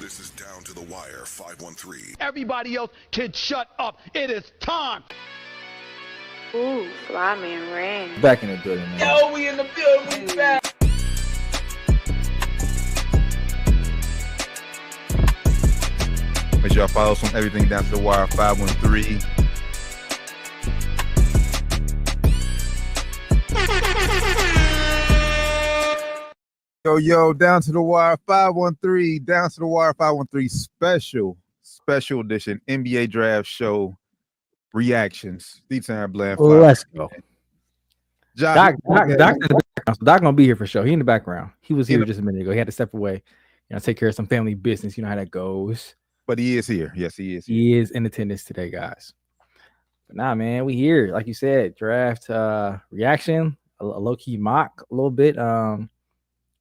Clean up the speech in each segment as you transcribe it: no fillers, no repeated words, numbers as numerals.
This is Down to the Wire 513. Everybody else can shut up. It is time. Ooh, Fly Man ran. Back in the building, man. Yo, we in the building, we back. Make sure y'all follow us on everything Down to the Wire 513. Yo, Down to the Wire 513, Down to the Wire 513 special edition NBA draft show reactions. D-Time Bland. Let's go. Doc Doc gonna be here for sure. He in the background. He was here just a minute ago. He had to step away, take care of some family business. You know how that goes. But he is here. Yes, he is. He is in attendance today, guys. But nah, man, we here. Like you said, draft reaction, a low-key mock a little bit.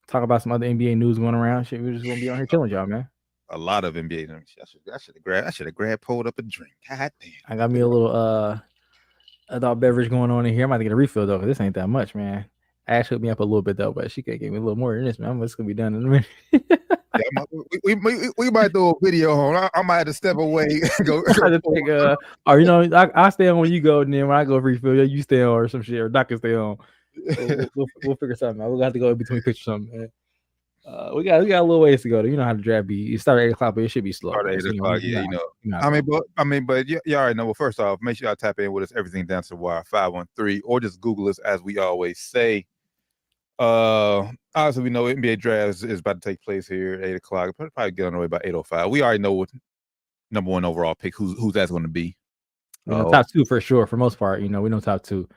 Talk about some other NBA news going around. Shit, we're just gonna be on here chilling, y'all, man. A lot of NBA news. I should have grabbed, pulled up a drink. God damn. I got me a little adult beverage going on in here. I'm about to get a refill though, because this ain't that much, man. Ash hooked me up a little bit though, but she could give me a little more than this, man. It's gonna be done in a minute. we might do a video on. I might have to step away. Go. Or I stay on when you go, and then when I go refill, you stay on or some shit, or Doc can stay on. We'll figure something out. We'll have to go in between pictures or something, man. We got a little ways to go. You know how the draft be. You start at 8 o'clock, but it should be slow. Start at 8 o'clock, but you already know. Well, first off, make sure y'all tap in with us. Everything Down to the Wire 513, or just Google us, as we always say. Obviously, we know NBA draft is about to take place here at 8 o'clock. Probably get on the way by 8:05. We already know what number one overall pick. Who's that's going to be? Top two for sure. For most part, we know top two.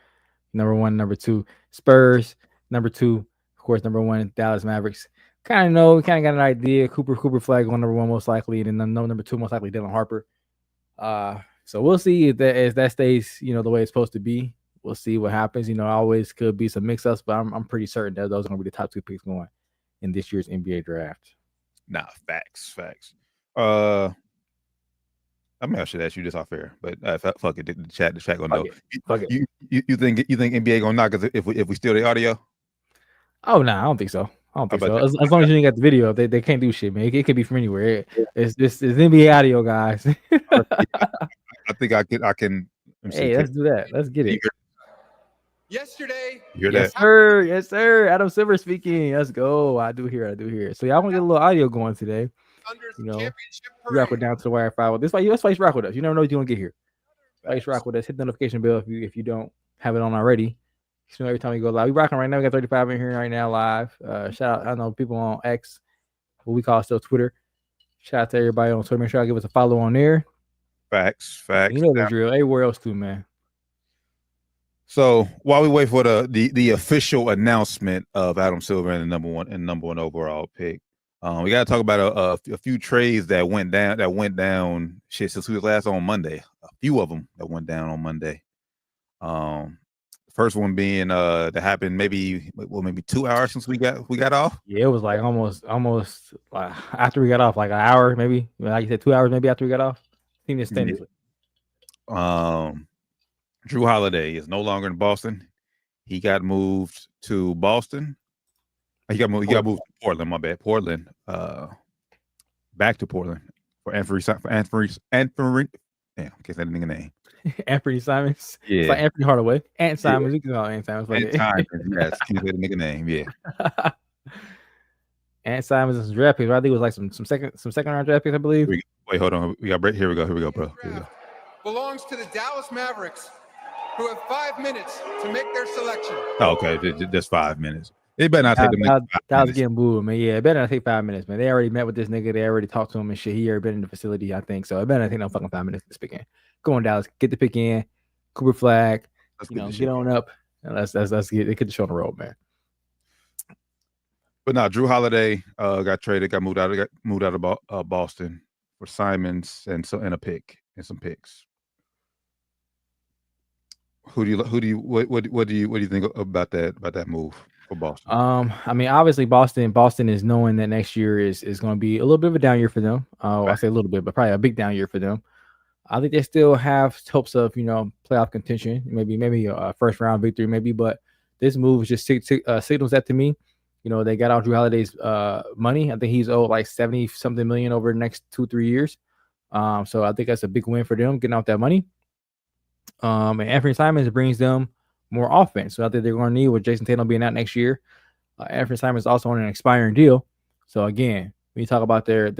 Number one, number two, Spurs. Number two, of course, number one, Dallas Mavericks. Kind of got an idea. Cooper Flag on number one most likely, and then number two most likely Dylan Harper. So we'll see if that stays, the way it's supposed to be. We'll see what happens. Always could be some mix-ups, but I'm pretty certain that those are going to be the top two picks going in this year's NBA draft. Nah, facts. I mean, I should ask you this off air, but fuck it. The chat gonna know. Fuck it. You think NBA gonna knock us if we steal the audio? Oh no, I don't think so. As long as you ain't got the video, they can't do shit, man. It could be from anywhere. It's NBA audio, guys. I think I can. Hey, let's do that. Let's get it. Yesterday, yes, sir. Adam Silver speaking. Let's go. I do hear. So y'all want to get a little audio going today. Rock with Down to the Wire 5. That's why you rock with us. You never know what you're gonna get here. Why you rock with us? Hit the notification bell if you don't have it on already. Every time we go live, we rocking right now. We got 35 in here right now live. Shout out, I know people on X, what we call still Twitter. Shout out to everybody on Twitter. Make sure I give us a follow on there. Facts. You know the drill. Everywhere else too, man. So while we wait for the official announcement of Adam Silver and the number one overall pick, we got to talk about a few trades that went down. Shit, since we was last on Monday, a few of them that went down on Monday. First one being that happened maybe 2 hours since we got off. Yeah, it was like almost like after we got off, like an hour maybe. Like you said, 2 hours maybe after we got off. I think it's technically. Drew Holiday is no longer in Boston. He got moved to Boston. He got moved to Portland. My bad, Portland. Back to Portland for Anthony. Damn, can't say the nigga name. Anthony Simons. Yeah, it's like Anthony Hardaway. Ant Simons. You can call Ant Simons. Yes, can't say the nigga name. Yeah. Ant Simons and some draft picks. I think it was like some second round draft picks, I believe. Wait, hold on. We got break. Here we go, bro. Here we go. Belongs to the Dallas Mavericks, who have 5 minutes to make their selection. Oh, okay, just 5 minutes. It better not take them. That was getting booed, man. Yeah, it better not take 5 minutes, man. They already met with this nigga. They already talked to him and shit. He already been in the facility, I think. So it better not take no fucking 5 minutes to pick in. Go on, Dallas. Get the pick in. Cooper Flag. Get on up. And let's get the show on the road, man. But now Drew Holiday got traded, got moved out of Boston for Simons and a pick and some picks. What do you think about that move for Boston? I mean, obviously Boston is knowing that next year is going to be a little bit of a down year for them. I say a little bit, but probably a big down year for them. I think they still have hopes of playoff contention, maybe a first round victory, maybe. But this move just signals that to me. they got out Drew Holiday's money. I think he's owed like 70 something million over the next 2-3 years. So I think that's a big win for them getting out that money. And Anthony Simons brings them more offense. So I think they're going to need with Jason Tatum being out next year. Anthony Simons is also on an expiring deal. So again, when you talk about their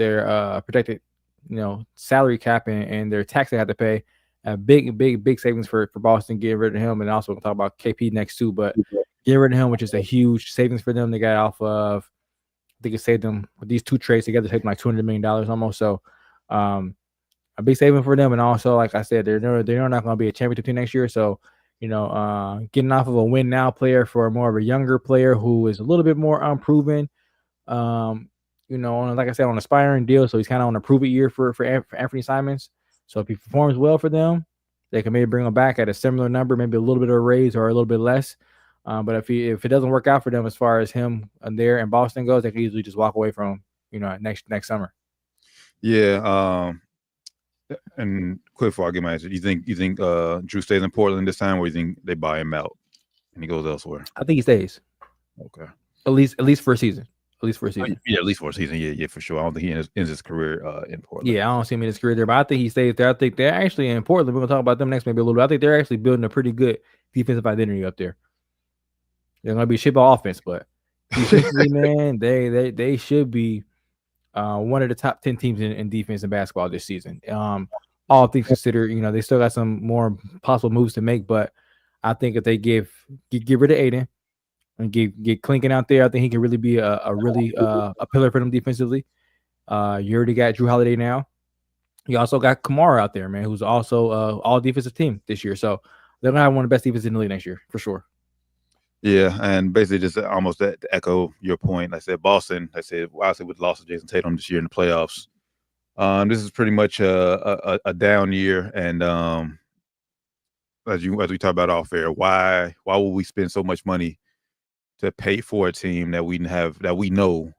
protected, salary cap and their tax they have to pay, big savings for Boston getting rid of him. And also we'll talk about KP next too, but getting rid of him, which is a huge savings for them. They got off of, I think it saved them with these two trades together, saved them like $200 million almost. So a big saving for them. And also, like I said, they're not going to be a championship team next year. So, getting off of a win now player for more of a younger player who is a little bit more unproven, like I said, on an aspiring deal. So he's kind of on a prove it year for Anthony Simons. So if he performs well for them, they can maybe bring him back at a similar number, maybe a little bit of a raise or a little bit less. But if it doesn't work out for them as far as him and there in Boston goes, they can easily just walk away from him, next summer. Yeah. And quick before I get my answer, you think Drew stays in Portland this time, or you think they buy him out and he goes elsewhere? I think he stays. Okay. At least for a season. At least for a season. Yeah, at least for a season. Yeah, for sure. I don't think he ends his career in Portland. Yeah, I don't see him in his career there, but I think he stays there. I think they're actually in Portland. We're gonna talk about them next maybe a little bit. I think they're actually building a pretty good defensive identity up there. They're gonna be shit by offense, but defensively, man, they should be one of the top 10 teams in defense and basketball this season. All things considered, they still got some more possible moves to make, but I think if they get rid of Aiden and get Clinton out there, I think he can really be a pillar for them defensively. You already got Drew Holiday now. You also got Kamara out there, man, who's also all defensive team this year. So they're gonna have one of the best defenses in the league next year for sure. Yeah, and basically just almost to echo your point, I said Boston. I said obviously with the loss of Jason Tatum this year in the playoffs, this is pretty much a down year. And as we talked about off air, why would we spend so much money to pay for a team that we know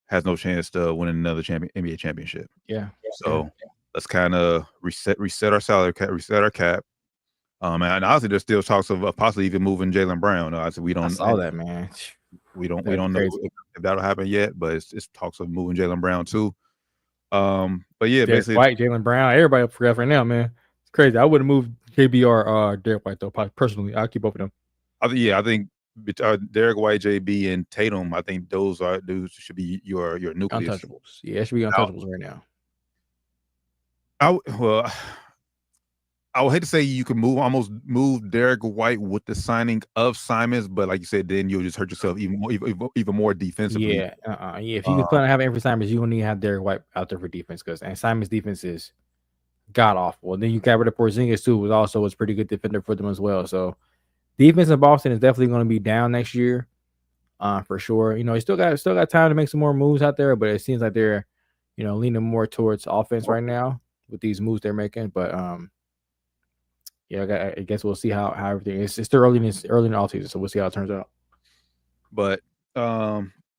has no chance to win another NBA championship? Yeah. So let's kind of reset our salary cap, reset our cap. And honestly, there's still talks of possibly even moving Jaylen Brown. I saw that, man. We don't know if that'll happen yet, but it's talks of moving Jaylen Brown too. But yeah, basically White, Jaylen Brown, everybody forgot right now, man. It's crazy. I wouldn't move JB or Derek White though. Personally, I'll keep both of them. I think Derek White, JB, and Tatum. I think those should be your nucleus. Untouchables. Yeah, it should be untouchables right now. I would hate to say you could almost move Derek White with the signing of Simons, but like you said, then you'll just hurt yourself even more defensively. Yeah, yeah. If you plan on having every Simons, you don't need to have Derek White out there for defense and Simons' defense is god awful. And then you got rid of Porzingis too, was pretty good defender for them as well. So defense in Boston is definitely going to be down next year, for sure. You still got time to make some more moves out there, but it seems like they're leaning more towards offense right now with these moves they're making. But yeah, I guess we'll see how everything is. It's still early in the offseason, so we'll see how it turns out. But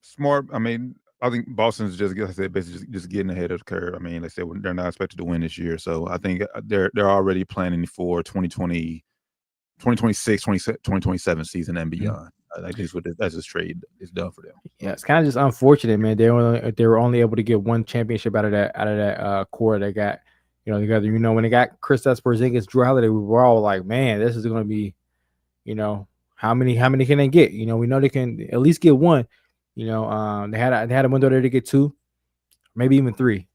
smart. I mean, I think Boston's basically just getting ahead of the curve. I mean, like I said, they're not expected to win this year, so I think they're already planning for 2020, 2026, 2027 season and beyond. I think that's this trade is done for them. Yeah, it's kind of just unfortunate, man. They were only able to get one championship out of that core they got. Together, when they got Kristaps Porzingis, Drew Holiday, we were all like, man, this is going to be, how many can they get? We know they can at least get one. They had a window there to get two, maybe even three.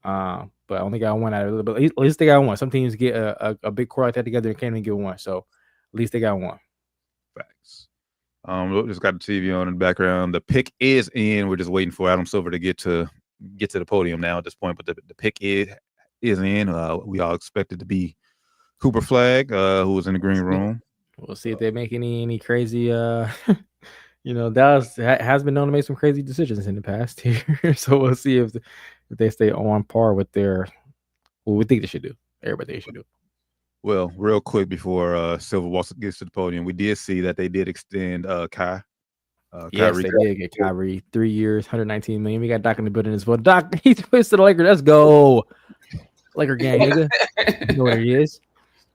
But only got one out of it. But at least they got one. Some teams get a big core like that together and can't even get one. So at least they got one. Facts. We just got the TV on in the background. The pick is in. We're just waiting for Adam Silver to get to the podium now at this point. But the pick is in. We all expect it to be Cooper Flagg, who was in the green room. We'll see if they make any crazy. Dallas has been known to make some crazy decisions in the past here, so we'll see if they stay on par with what we think they should do. Everybody should do. Well, real quick before Silver gets to the podium, we did see that they did extend Kai. Yes, Kyrie. They did get Kyrie 3 years, $119 million. We got Doc in the building as well. Doc, he's pushed to the Lakers. Let's go, Laker gang, nigga. You know what it is.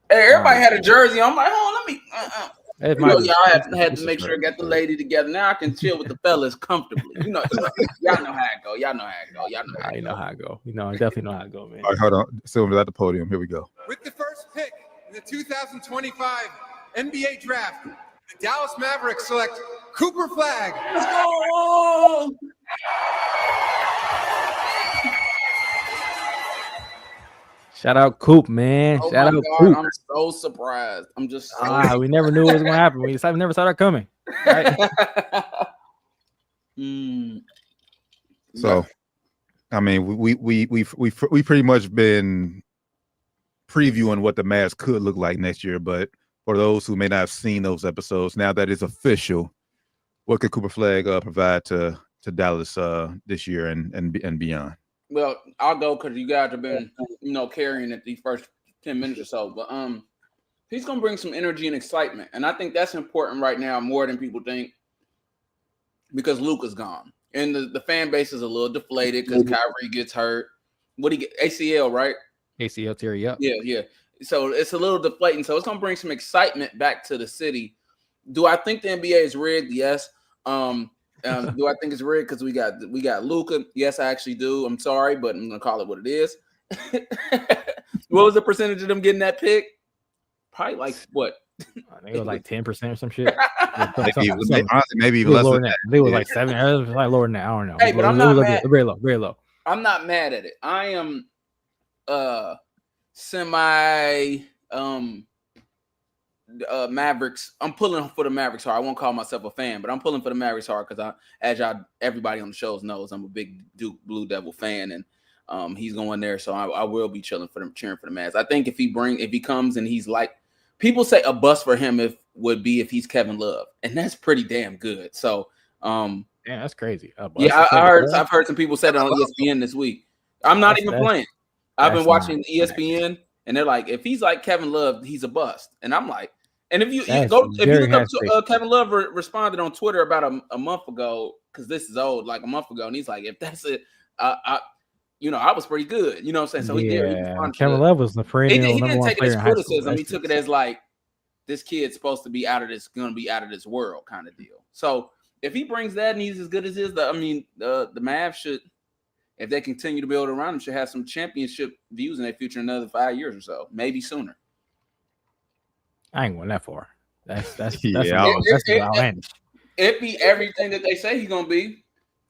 Hey, everybody had a jersey on. I'm like, That's You my know, y'all had to disrespect. make sure I got the lady together. Now I can chill with the fellas comfortably. You know, y'all know how it go. Y'all know how it go. Y'all know how I it know go. how I go. You know, I definitely know how I go, man. All right, hold on. Silver's at the podium. Here we go. With the first pick in the 2025 NBA Draft, the Dallas Mavericks select Cooper Flagg. Let's go. Shout out Coop, man. Oh Shout my out God, Coop. I'm so surprised. I'm just so We never knew what was going to happen. We never saw that coming. Right? So, I mean, we pretty much been previewing what the Mavs could look like next year. But for those who may not have seen those episodes, now that it's official, what could Cooper Flagg provide to Dallas this year and beyond? Well, I'll go because you guys have been, carrying it these first 10 minutes or so. But he's gonna bring some energy and excitement, and I think that's important right now more than people think, because Luka's gone, and the fan base is a little deflated because Kyrie gets hurt. What he get? ACL, right? ACL tear, yep. Yeah. So it's a little deflating. So it's gonna bring some excitement back to the city. Do I think the NBA is rigged? Yes. Do I think it's rigged because we got Luka? Yes, I actually do. I'm sorry, but I'm gonna call it what it is. What was the percentage of them getting that pick? Probably like what? I think it was like 10% or some shit. Maybe even less than that. They were like 7. It was like lower than that. I don't know. Hey, but I'm not mad. Very low, very low. I'm not mad at it. I am semi Mavericks. I'm pulling for the Mavericks hard. I won't call myself a fan, but I'm pulling for the Mavericks hard because everybody on the shows knows I'm a big Duke Blue Devil fan, and he's going there, so I will be cheering for the Mavs. I think if he comes and he's like, people say a bust for him would be if he's Kevin Love, and that's pretty damn good. So yeah, that's crazy. I've heard some people say that on ESPN this week. I'm not even playing. I've been watching ESPN, and they're like, if he's like Kevin Love, he's a bust, and I'm like. And if you look up Kevin Love responded on Twitter about a month ago, because this is old, like a month ago, and he's like, if that's it, I was pretty good. You know what I'm saying? So he Kevin Love was the perennial number one player in high school. He didn't take it as criticism. He took it as like, this kid's supposed to be going to be out of this world kind of deal. So if he brings that and he's as good as his, the Mavs should, if they continue to build around him, should have some championship views in their future in another 5 years or so, maybe sooner. I ain't going that far. That's outlandish. It be everything that they say he's gonna be,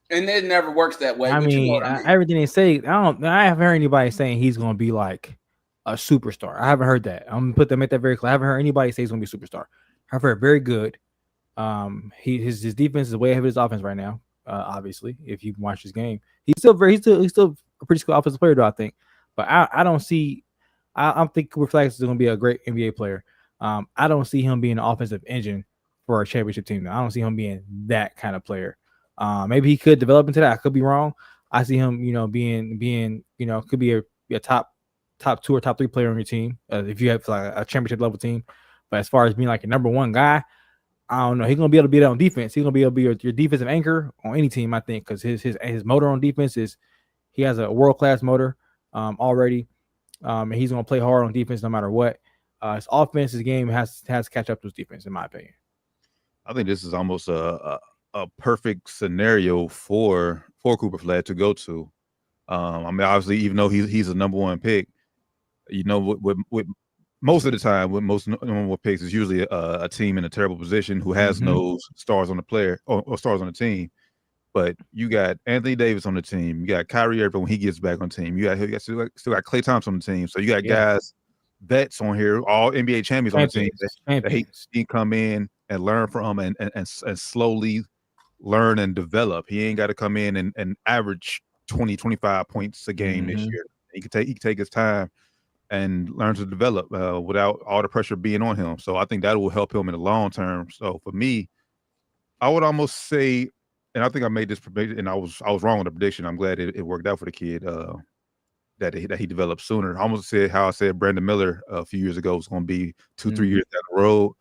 and it never works that way. I mean, everything they say, I haven't heard anybody saying he's gonna be like a superstar. I haven't heard that. I'm gonna make that very clear. I haven't heard anybody say he's gonna be a superstar. I've heard very good. His defense is way ahead of his offense right now. Obviously, if you watch his game, he's still a pretty skilled offensive player, though, I think. But I don't see. I think Cooper Flagg is gonna be a great NBA player. I don't see him being an offensive engine for a championship team. I don't see him being that kind of player. Maybe he could develop into that. I could be wrong. I see him, being could be a top 2 or top 3 player on your team if you have like a championship level team. But as far as being like a number one guy, I don't know. He's gonna be able to be that on defense. He's gonna be able to be your defensive anchor on any team, I think, because his motor on defense he has a world class motor already, and he's gonna play hard on defense no matter what. His offense, his game has to catch up to his defense, in my opinion. I think this is almost a perfect scenario for Cooper Flagg to go to. I mean, obviously, even though he's a number one pick, with most of the time, with most number one picks, is usually a team in a terrible position who has no stars on the player or stars on the team. But you got Anthony Davis on the team. You got Kyrie Irving when he gets back on the team. You got still got Klay Thompson on the team. So you got guys. Vets on here, all NBA champions on the team that he come in and learn from and slowly learn and develop. He ain't got to come in and average 20, 25 points a game this year. He can take his time and learn to develop without all the pressure being on him. So I think that will help him in the long term. So for me, I would almost say, and I think I made this prediction, and I was wrong on the prediction. I'm glad it worked out for the kid. That he developed sooner. I almost said how I said Brandon Miller a few years ago was going to be 2-3 years down the road.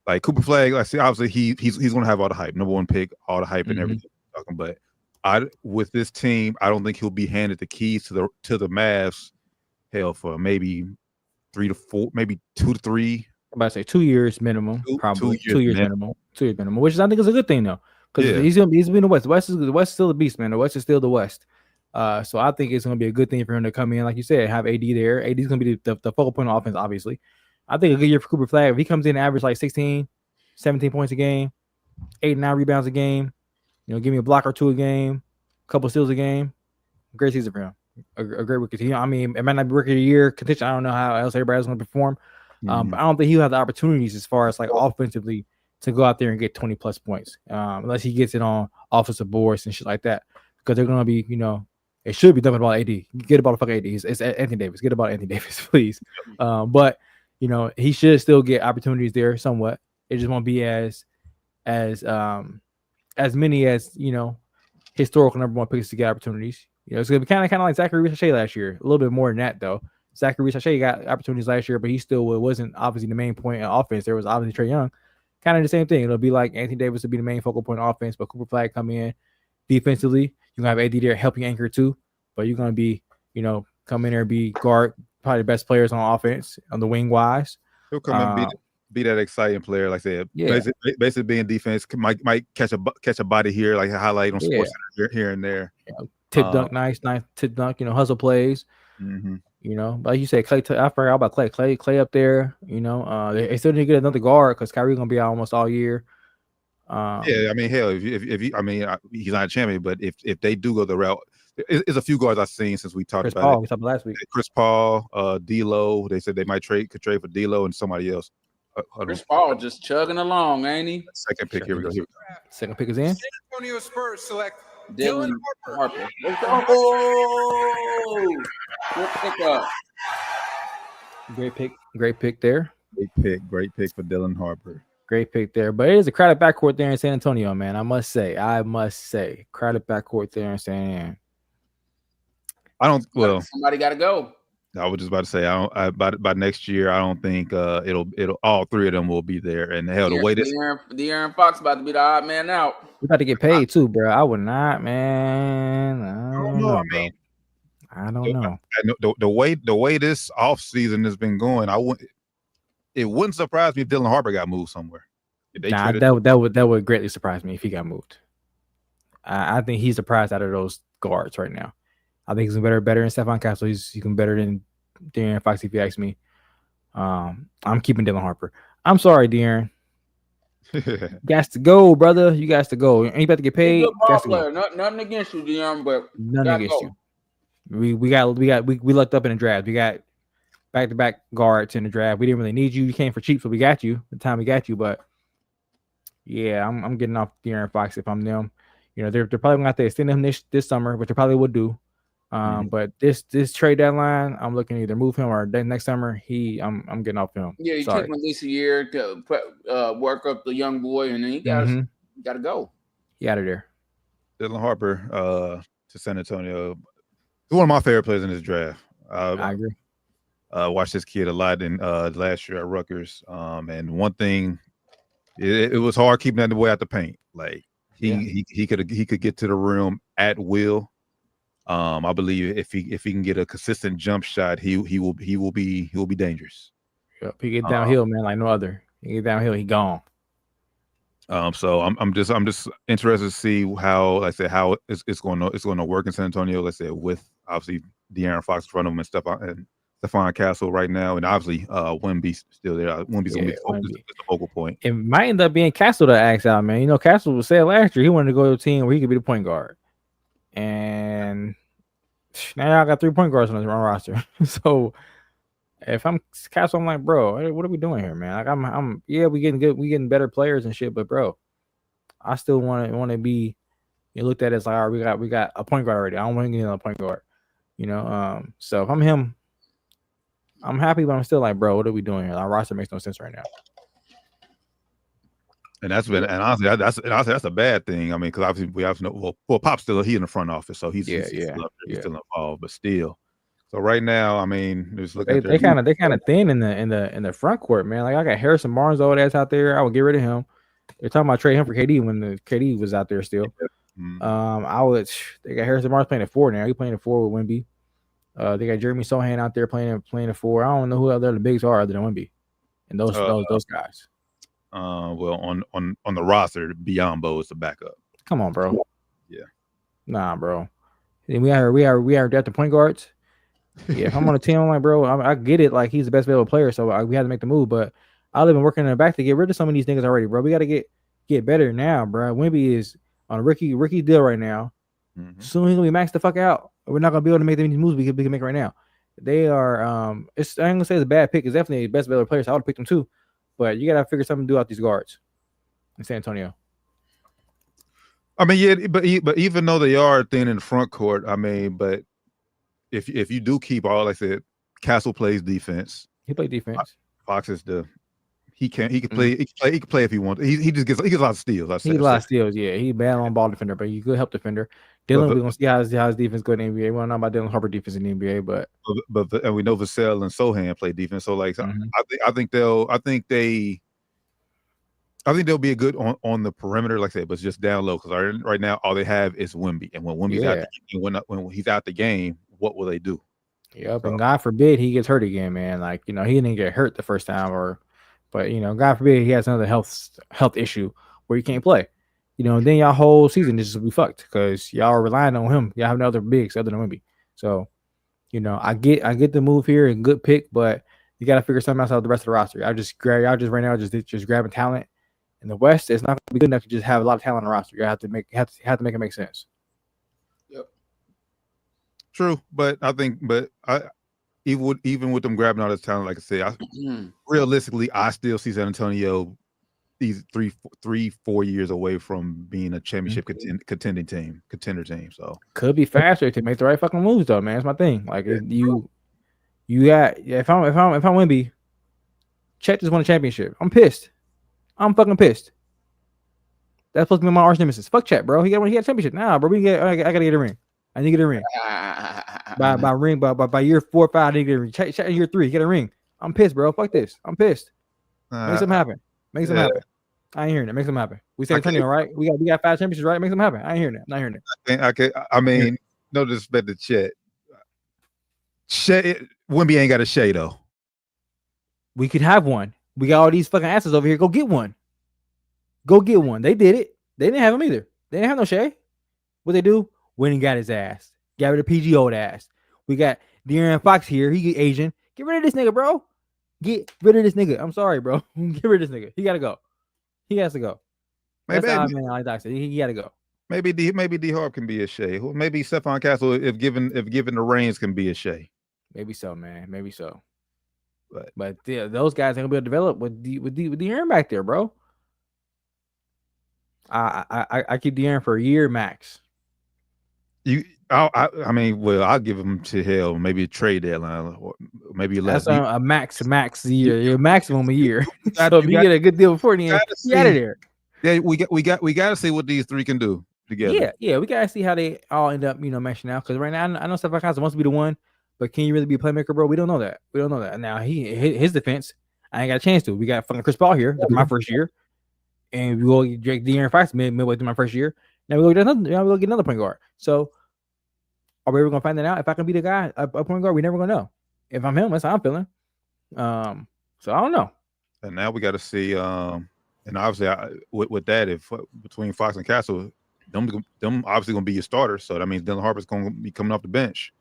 Like Cooper Flagg, I see, obviously he's going to have all the hype, number one pick, all the hype and everything. But with this team, I don't think he'll be handed the keys to the Mavs. Hell, for maybe 3 to 4, maybe 2 to 3 I'm about to say 2 years minimum, probably 2 years minimum, 2 years minimum, which I think is a good thing though, because he's gonna be in the West. The West is still the beast, man. The West is still the West. So I think it's gonna be a good thing for him to come in, like you said, have AD there. AD is gonna be the focal point of offense, obviously. I think a good year for Cooper Flag. If he comes in and average like 16, 17 points a game, 8 9 rebounds a game, give me a block or two a game, a couple steals a game, great season for him. A great rookie. I mean, it might not be rookie of the year contention. I don't know how else everybody else is going to perform. But I don't think he'll have the opportunities as far as like offensively to go out there and get 20 plus points, unless he gets it on offensive boards and shit like that. Because they're going to be, it should be dumping about AD. Get about the fuck AD. It's Anthony Davis. Get about Anthony Davis, please. But he should still get opportunities there somewhat. It just won't be as many as historical number one picks to get opportunities. It's gonna be kind of like Zachary Richardson last year. A little bit more than that though. Zachary Richardson got opportunities last year, but he still wasn't obviously the main point in offense. There was obviously Trae Young. Kind of the same thing. It'll be like Anthony Davis will be the main focal point of offense, but Cooper Flag come in defensively. You're gonna have AD there helping anchor too, but you're gonna be, come in there and be guard, probably the best players on offense on the wing wise. He'll come and be that exciting player, like I said. Yeah. Basically being defense might catch a body here, like a highlight on Sports Center here and there. Tip dunk, nice tip dunk. Hustle plays. Like you said, Clay. I forgot about Clay. Clay up there. They still need to get another guard because Kyrie gonna be out almost all year. I mean, hell, if you, I mean, he's not a champion, but if they do go the route, there's a few guards I've seen since we talked Chris about Paul, it. we talked last week. Chris Paul, D'Lo. They said they might trade for D'Lo and somebody else. Chris Paul just chugging along, ain't he? Second pick. Here we go. Second pick is in. San Antonio Spurs select Dylan Harper. Good pickup. Great pick there. Great pick for Dylan Harper. Great pick there. But it is a crowded backcourt there in San Antonio, man. I must say. Crowded backcourt there in San Antonio. Somebody got to go. I was just about to say, by next year, I don't think it'll all three of them will be there. And hell, the way this De'Aaron Fox about to be the odd man out. We about to get paid too, bro. I would not, man. I don't know, man. I don't know. The way this off season has been going, it wouldn't surprise me if Dylan Harper got moved somewhere. That would greatly surprise me if he got moved. I think he's the prize out of those guards right now. I think he's better than Stephon Castle. He's better than De'Aaron Fox, if you ask me. I'm keeping Dylan Harper. I'm sorry, De'Aaron. You guys to go, brother. You guys to go. Ain't about to get paid. Nothing against you, De'Aaron, but nothing against you. We lucked up in the draft. We got back-to-back guards in the draft. We didn't really need you. You came for cheap, so we got you the time we got you. But yeah, I'm getting off De'Aaron Fox if I'm them. They're probably gonna have to extend him this summer, which they probably would do. But this trade deadline, I'm looking to either move him or next summer. I'm getting off him. Yeah, you take him at least a year to work up the young boy, and then he got to go. He out of there. Dylan Harper to San Antonio. He's one of my favorite players in this draft. I agree. Watched this kid a lot in last year at Rutgers. And one thing, it was hard keeping that boy out the paint. Like he could get to the rim at will. I believe if he can get a consistent jump shot, he will be dangerous. Yep, he get downhill, man, like no other. He get downhill, he gone. So I'm just interested to see how, like I said, how it's going to work in San Antonio. Let's say with obviously De'Aaron Fox in front of him and Stephon Castle right now, and obviously Wemby's still there. Wemby's gonna be the focal point. It might end up being Castle that acts out, man. Castle was said last year he wanted to go to a team where he could be the point guard. And now y'all got 3 point guards on the roster. So if I'm Castle, I'm like, bro, what are we doing here, man? Like we getting better players and shit, but bro, I still want to be looked at as like, all right, we got a point guard already. I don't want to get another point guard. So if I'm him, I'm happy, but I'm still like, bro, what are we doing here? Our roster makes no sense right now. And honestly, that's a bad thing. I mean, because obviously we have no. Well, Pop's still in the front office, so he's still involved. But still, so right now, I mean, just look at they kind of thin in the front court, man. Like I got Harrison Barnes, old ass out there. I would get rid of him. They're talking about trading him for KD when the KD was out there still. Mm-hmm. They got Harrison Barnes playing at 4 now. He's playing at 4 with Wemby. They got Jeremy Sohan out there playing at 4. I don't know who other the bigs are other than Wemby. and those guys. Well, on the roster, Biombo is the backup. Come on, bro. Yeah. Nah, bro. And we are drafting point guards. Yeah, if I'm on a team, I'm like, bro, I get it. Like, he's the best available player, so we had to make the move. But I've been working in the back to get rid of some of these niggas already, bro. We got to get better now, bro. Wemby is on a rookie deal right now. Mm-hmm. Soon he's gonna be maxed the fuck out. We're not gonna be able to make these moves we can make right now. They are I ain't gonna say it's a bad pick. It's definitely the best available player. So I would have picked them too. But you gotta figure something to do out these guards in San Antonio. I mean, yeah, but even though they are thin in the front court, I mean, but if you do keep all, like I said, Castle plays defense. He played defense. Fox is he can play if he wants. He gets a lot of steals. He gets a lot of steals. Yeah, he bad on ball defender, but he's a good help defender. Dylan, we're gonna see how his defense go in the NBA. We don't know about Dylan Harper defense in the NBA, but and we know Vassell and Sohan play defense. So like, I think they'll be a good on the perimeter, like I said, but it's just down low because right now all they have is Wemby, and when Wemby's out, when he's out the game, what will they do? Yep, and God forbid he gets hurt again, man. Like, he didn't get hurt the first time, but God forbid he has another health issue where he can't play. Then y'all whole season just will be fucked because y'all are relying on him. Y'all have no other bigs other than Wemby. So, I get the move here and good pick, but you got to figure something else out of the rest of the roster. Y'all just right now just grabbing talent. In the West, it's not going to be good enough to just have a lot of talent on the roster. You have to make it make sense. Yep. True, but I think, even with them grabbing all this talent, like I said, realistically, I still see San Antonio these 3-4 years away from being a championship contender team. So could be faster to make the right fucking moves, though, man. That's my thing. Like if I'm Wemby, Chet just won a championship. I'm pissed. I'm fucking pissed. That's supposed to be my arch nemesis. Fuck Chet, bro. He got a championship. Nah, bro. I gotta get a ring. I need to get a ring. By year 4 or 5, I need to get a ring. Chet in year 3, get a ring. I'm pissed, bro. Fuck this. I'm pissed. Make something happen. Make something happen. I ain't hearing it. Make something happen. We San Antonio, right? We got 5 championships, right? Make something happen. I ain't hearing it. Not hearing it. I mean, no disrespect to Chet. Wemby ain't got a Shea though. We could have one. We got all these fucking asses over here. Go get one. Go get one. They did it. They didn't have him either. They didn't have no Shea. What they do? Went and got his ass. Got rid of PG old ass. We got De'Aaron Fox here. He Asian. Get rid of this nigga, bro. Get rid of this nigga. I'm sorry, bro. Get rid of this nigga. He gotta go. He has to go. Maybe like Doc said. He gotta go. Maybe D Harp can be a Shea. Maybe Stephon Castle, if given the reins, can be a Shea. Maybe so, man. Maybe so. But those guys ain't gonna be able to develop with De'Aaron back there, bro. I keep De'Aaron for a year max. I mean, well, I'll give him to hell. Maybe a trade deadline, or maybe less. That's a max year. Your maximum a year. So if you get a good deal before the end, get out of there. Yeah, we got to see what these three can do together. Yeah, we gotta see how they all end up, meshing out. Because right now, I know Stephon Castle wants to be the one. But can you really be a playmaker, bro? We don't know that. Now, his defense, I ain't got a chance to. We got fucking Chris Paul here. That's my first year. And we go get De'Aaron Fox midway through my first year. Now we go get another point guard. So are we ever going to find that out? If I can be the guy, a point guard, we never going to know. If I'm him, that's how I'm feeling. So I don't know. And now we got to see. And obviously, with that, if between Fox and Castle, them obviously going to be your starters. So that means Dylan Harper's going to be coming off the bench.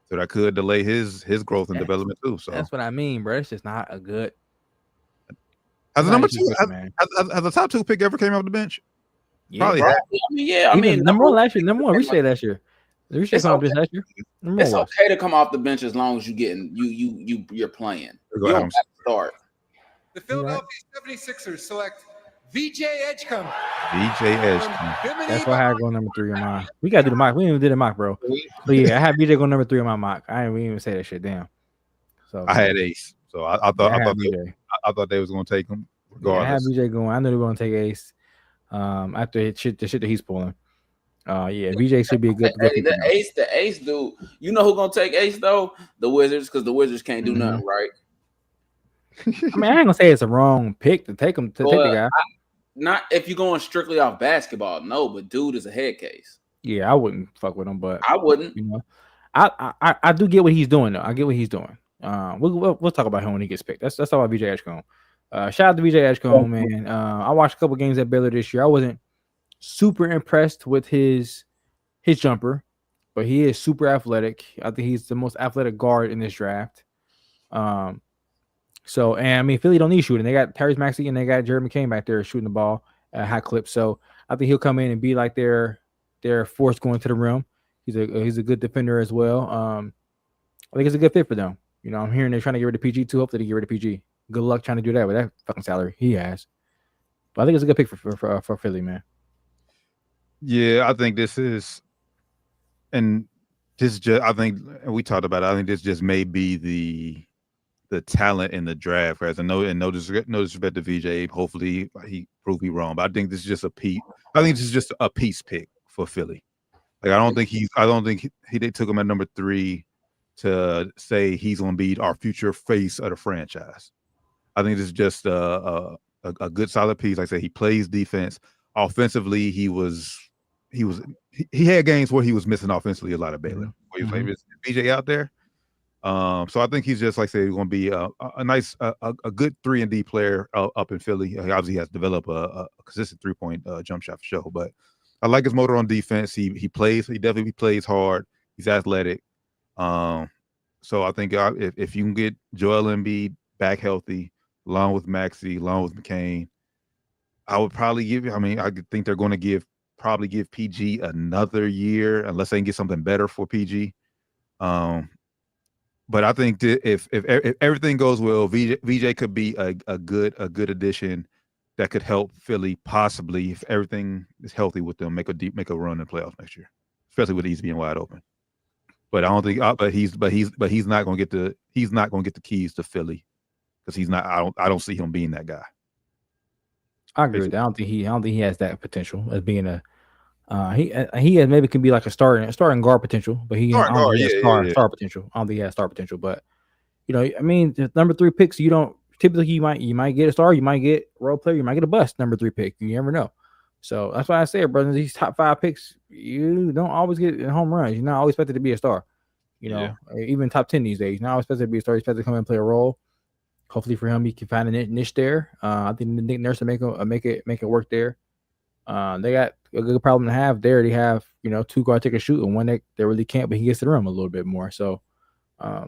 So that could delay his growth and development too. So that's what I mean, bro. It's just not a good. Has the top 2 pick ever came off the bench? Yeah, probably. I mean, number one last year. Number one, Ricochet last year. Ricochet came off the bench last year. It's okay to come off the bench as long as you're playing. You don't have to start. The Philadelphia 76ers select VJ Edgecombe. That's why I had going number 3 on mine. We gotta do the mock. We didn't even do the mock, bro. But yeah, I had VJ going number 3 on my mock. We didn't even say that shit. Damn. So I had Ace. So I thought they was gonna take him regardless. Yeah, I had VJ going. I knew they were gonna take Ace. After the shit that he's pulling. Yeah, VJ should be a good. The Ace dude. You know who gonna take Ace though? The Wizards, because the Wizards can't do nothing, right? I mean, I ain't gonna say it's a wrong pick to take him take the guy. Not if you're going strictly off basketball, no. But dude is a head case. Yeah, I wouldn't fuck with him, but I wouldn't. I do get what he's doing though. I get what he's doing. We'll talk about him when he gets picked. That's all about VJ Edgecombe. Shout out to VJ Edgecombe, man. I watched a couple games at Baylor this year. I wasn't super impressed with his jumper, but he is super athletic. I think he's the most athletic guard in this draft. So, and I mean, Philly don't need shooting. They got Tyrese Maxey and they got Jared McCain back there shooting the ball at a high clip. So I think he'll come in and be like their force going to the rim. He's a good defender as well. I think it's a good fit for them. You know, I'm hearing they're trying to get rid of PG too. Hopefully they get rid of PG. Good luck trying to do that with that fucking salary he has. But I think it's a good pick for Philly, man. Yeah, I think this is, and this just, I think, and we talked about it, I think this just may be the talent in the draft. Guys, I know, and no disrespect to VJ. Hopefully he proved me wrong, but I think this is just a piece. I think this is just a piece pick for Philly. Like I don't think they took him at number 3 to say he's going to be our future face of the franchise. I think this is just a good solid piece. Like I said, he plays defense. Offensively, he had games where he was missing offensively a lot of Baylor. Where he was like, BJ out there. So I think he's just like I say, going to be a nice, a good 3-and-D player up in Philly. He obviously has developed a consistent 3-point jump shot for sure. But I like his motor on defense. He definitely plays hard. He's athletic. So I think if you can get Joel Embiid back healthy, along with Maxey, along with McCain, I would probably I think they're going to probably give PG another year unless they can get something better for PG. But I think that if everything goes well, VJ could be a good addition that could help Philly possibly, if everything is healthy with them, make a run in playoffs next year, especially with the East being wide open. But I don't think, but he's not going to get the keys to Philly because he's not. I don't see him being that guy. I agree with that. I don't think he has that potential as being a. He has maybe can be like a starting guard potential, but star potential. I don't think he has star potential. But you know, I mean, the number 3 picks, you don't typically you might get a star, you might get role player, you might get a bust number 3 pick. You never know. So that's why I say, brother, these top 5 picks, you don't always get home runs. You're not always expected to be a star. You know, even top 10 these days, you're not always expected to be a star. You're expected to come in and play a role. Hopefully for him, he can find a niche there. I think Nick Nurse will make it work there. They got a good problem to have there. They have 2 guard take a shoot and one that they really can't, but he gets to the rim a little bit more. So, I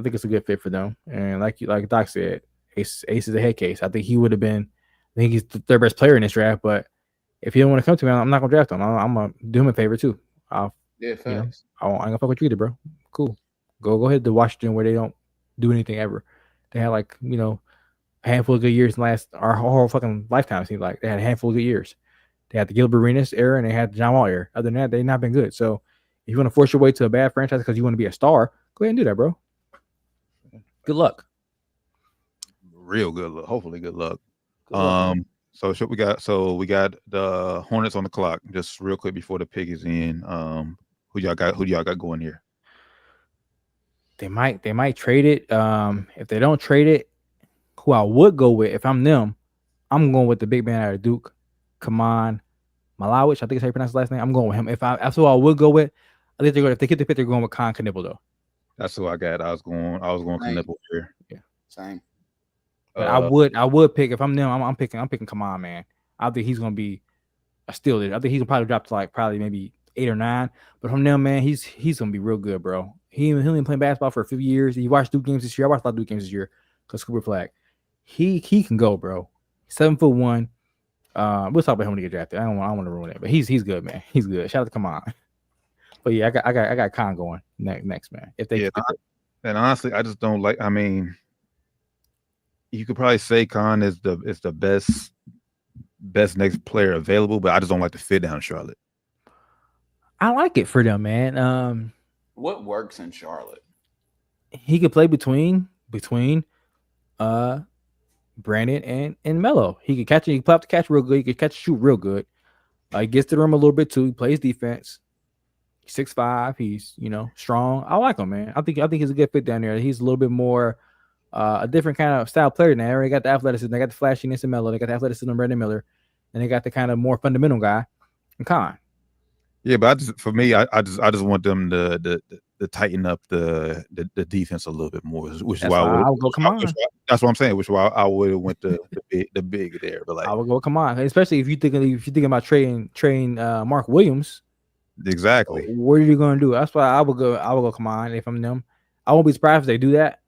think it's a good fit for them. And like Doc said, Ace is a head case. I think he would have been. I think he's their best player in this draft. But if he don't want to come to me, I'm not gonna draft him. I'm gonna do him a favor too. I ain't gonna fuck with you either, bro. Cool. Go ahead to Washington where they don't do anything ever. They had a handful of good years in our whole fucking lifetime. Seems like they had a handful of good years. They had the Gilbert Arenas era and they had the John Wall era. Other than that, they've not been good. So if you want to force your way to a bad franchise because you want to be a star, go ahead and do that, bro. Good luck. Real good luck. Hopefully, good luck. So we got the Hornets on the clock. Just real quick before the pick is in. Who y'all got going here? They might trade it. If they don't trade it, who I would go with if I'm them, I'm going with the big man out of Duke, Kaman Malawich. I think that's how you pronounce his last name. I'm going with him. That's who I would go with. I think if they get the pick, they're going with Khan Knible though. That's who I got. I was going Knible here. Yeah, same. But I would pick if I'm them. I'm picking Kaman, man. I think he's gonna be a steal. I think he can probably drop to probably maybe 8 or 9. But from them, man, he's gonna be real good, bro. He been playing basketball for a few years. He watched Duke games this year. I watched a lot of Duke games this year because Cooper Flag. He can go, bro. 7'1". We'll talk about him when he get drafted. I don't want to ruin it, but he's good, man. He's good. Shout out to Kaman. But yeah, I got Khan going next, man. If they and honestly, I just don't like. I mean, you could probably say Khan is the best next player available, but I just don't like the fit down in Charlotte. I like it for them, man. What works in Charlotte? He could play between Brandon and Melo. He could catch it. He could play up the catch real good. He could catch and shoot real good. He gets to the rim a little bit too. He plays defense. He's 6'5". He's strong. I like him, man. I think he's a good fit down there. He's a little bit more a different kind of style player now. They already got the athleticism. They got the flashiness in Melo. They got the athleticism in Brandon Miller, and they got the kind of more fundamental guy in Khan. Yeah, but for me, I just want them to tighten up the defense a little bit more, which is That's why why I would go. Come on. that's what I'm saying. Which is why I would have went the big there. But like I would go. Come on, especially if you're thinking about trading Mark Williams. exactly. What are you going to do? That's why I would go. Come on. If I'm them, I won't be surprised if they do that.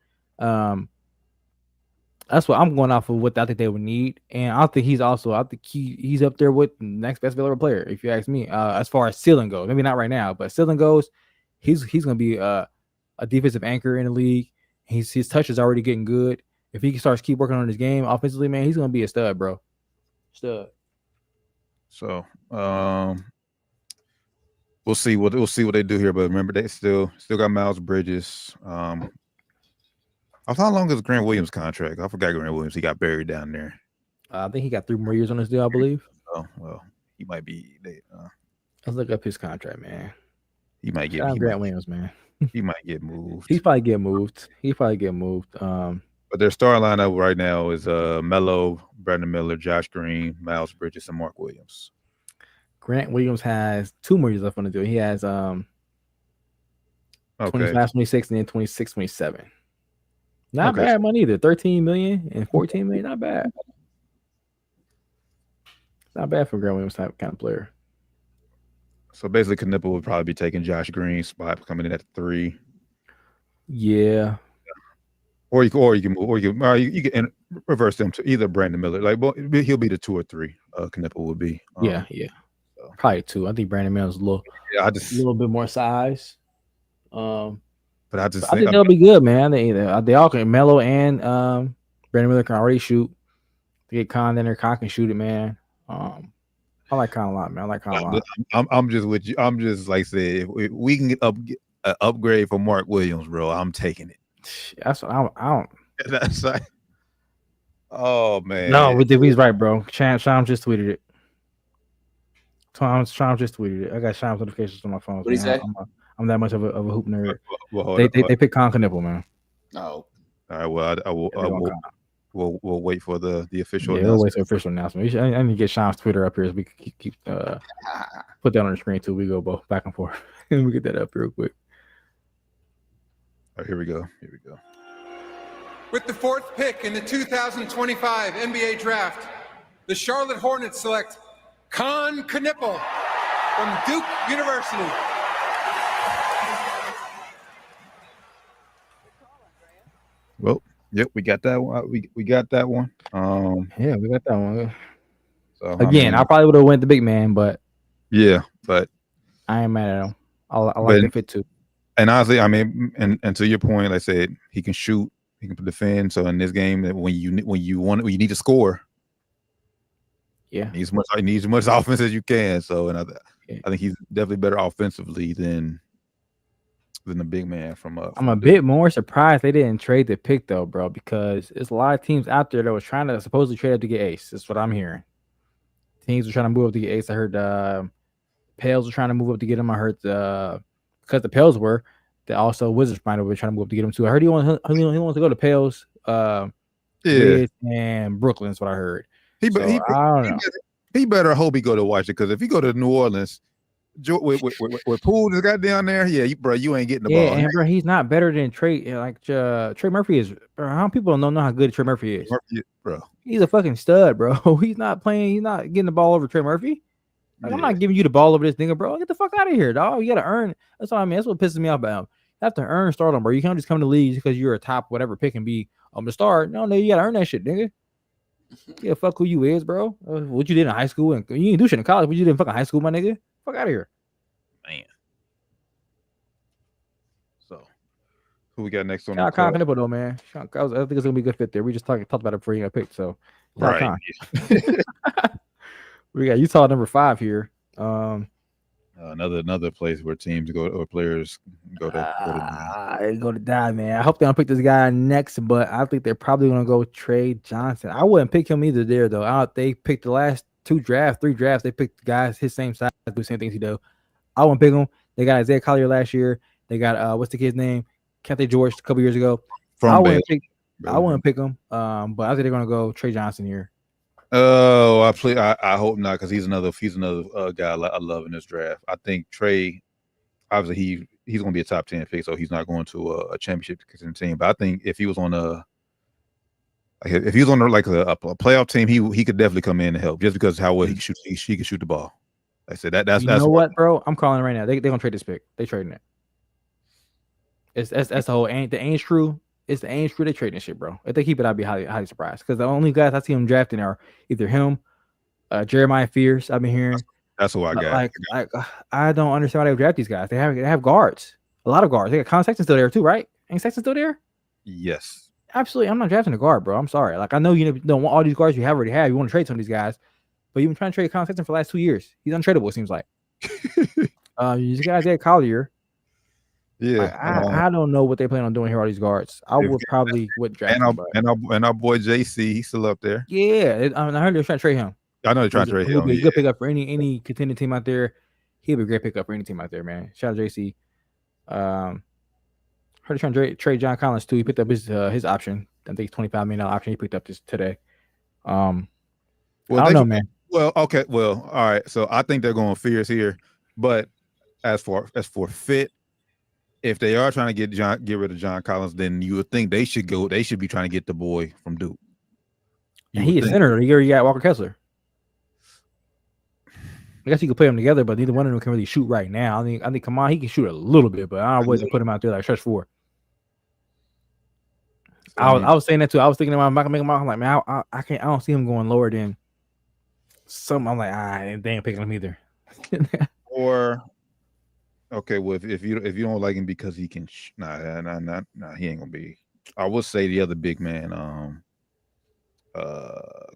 That's what I'm going off of. What I think they would need, and I think he's also. I think he's up there with the next best available player, if you ask me. As far as ceiling goes, maybe not right now, but ceiling goes, he's going to be a defensive anchor in the league. His touch is already getting good. If he starts keep working on his game offensively, man, he's going to be a stud, bro. Stud. So we'll see what they do here. But remember, they still got Miles Bridges. How long is Grant Williams' contract? I forgot Grant Williams. He got buried down there. I think he got 3 more years on his deal, I believe. Oh well, he might be. Let's look up his contract, man. He might get Grant Williams, man. He might get moved. He probably get moved. But their star lineup right now is Melo, Brandon Miller, Josh Green, Miles Bridges, and Mark Williams. Grant Williams has 2 more years left on the deal. He has 25, 26, and then 26, 27. Not bad money either. 13 million and 14 million. Not bad. Not bad for Grant Williams type kind of player. So basically, Knipple would probably be taking Josh Green's spot, coming in at 3. Yeah. Or you can move, or you can reverse them to either Brandon Miller. Like, well, he'll be the 2 or 3. Knipple would be. Yeah. So. Probably 2. I think Brandon Miller's a little bit more size. But I think they'll be good, man. They all can. Melo and Brandon Miller can already shoot. They get Con in there. Con can shoot it, man. I like Con a lot, man. I like Con a lot. I'm just with you. I'm just like say if we can get an upgrade for Mark Williams, bro. I'm taking it. That's what I don't. That's like, oh man. No, he's right, bro. Shams just tweeted it. Shams just tweeted it. I got Shams notifications on my phone. What did he say? I'm that much of a hoop nerd. Well, they pick Con Knipple, man. Oh. All right. Well, we'll wait for the official. Yeah, we'll wait for the official announcement. I need to get Sean's Twitter up here so we can keep put that on the screen too. We go both back and forth, and we get that up real quick. All right, here we go. With the 4th pick in the 2025 NBA Draft, the Charlotte Hornets select Con Knipple from Duke University. Well, yep, we got that one. We got that one. Yeah, we got that one. So again, I probably would have went the big man, but yeah, but I ain't mad at him. I like the fit too. And honestly, I mean, and to your point, like I said, he can shoot, he can defend. So in this game, when you need to score, yeah, he needs as much offense as you can. So I think he's definitely better offensively than the big man from up. I'm a bit more surprised they didn't trade the pick though, bro, because there's a lot of teams out there that was trying to supposedly trade up to get Ace. That's what I'm hearing. Teams were trying to move up to get Ace. I heard Pels were trying to move up to get him. I heard because the Pels were, that also Wizards might have been trying to move up to get him too. I heard he wants to go to Pels, and Brooklyn. That's what I heard. I don't know. He better hope he go to Washington, because if he go to New Orleans, with Poole just got down there, yeah, you ain't getting the ball. And bro, he's not better than Trey. Trey Murphy is. Bro, how people don't know how good Trey Murphy is? Bro, he's a fucking stud, bro. He's not playing. He's not getting the ball over Trey Murphy. Like, I'm not giving you the ball over this nigga, bro. Get the fuck out of here, dog. You gotta earn. That's what I mean. That's what pisses me off about him. You have to earn stardom, bro. You can't just come to the league because you're a top whatever pick and be the star. No, you gotta earn that shit, nigga. Yeah, fuck who you is, bro. What you did in high school, and you didn't do shit in college. What you did in fucking high school, my nigga. Fuck out of here, man. So, who we got next on? Con Knipple though, man. I think it's gonna be a good fit there. We just talked about it before you got picked. So, right. We got Utah number 5 here. Another place where teams go or players go to die, man. I hope they don't pick this guy next, but I think they're probably gonna go Trey Johnson. I wouldn't pick him either there though. They picked the last 3 drafts. They picked guys his same size, do the same things he do. I wouldn't pick him. They got Isaiah Collier last year. They got what's the kid's name? Kente George a couple years ago. I wouldn't pick him. But I think they're gonna go Trey Johnson here. Oh, I hope not, because he's another guy I love in this draft. I think Trey, obviously he's going to be a top 10 pick, so he's not going to a championship team. But I think if he was on a playoff team, he could definitely come in and help, just because how well he can shoot the ball. Like I said that's what, bro? I'm calling right now. They're gonna trade this pick. They trading it. That's the whole the Ainge crew. It's the Ainge crew. They trading this shit, bro. If they keep it, I'd be highly surprised, because the only guys I see him drafting are either him, Jeremiah Fierce. I've been hearing. That's who I got. I don't understand why they would draft these guys. They have guards, a lot of guards. They got Colin Sexton still there too, right? Ain't Sexton still there? Yes. Absolutely. I'm not drafting a guard, bro. I'm sorry. Like, I know you don't want all these guards you already have. You want to trade some of these guys, but you've been trying to trade Colin Sexton for the last 2 years. He's untradeable, it seems like. These guys at Collier. Yeah, I don't know what they plan on doing here. All these guards, I would probably draft him. And our boy JC, he's still up there. Yeah, I heard they're trying to trade him. I know they're trying to trade him. He'll be a good pickup for any contending team out there. He'll be a great pickup for any team out there, man. Shout out to JC. Heard they're trying to trade John Collins too. He picked up his option. I think $25 million option. He picked up this today. I don't know, man. Well, okay. Well, all right. So I think they're going Fierce here, but as for fit, if they are trying to get rid of John Collins, then you would think they should be trying to get the boy from Duke. He is center. You already got Walker Kessler. I guess you could play them together, but neither one of them can really shoot right now. I think come on, he can shoot a little bit, but I don't want to put him out there like stretch 4. I was saying that too. I was thinking about I'm not gonna make him out. I'm like, man, I can't. I don't see him going lower than some. I'm like, they ain't picking him either. Or okay, well, if you don't like him because he can, nah, he ain't gonna be. I would say the other big man,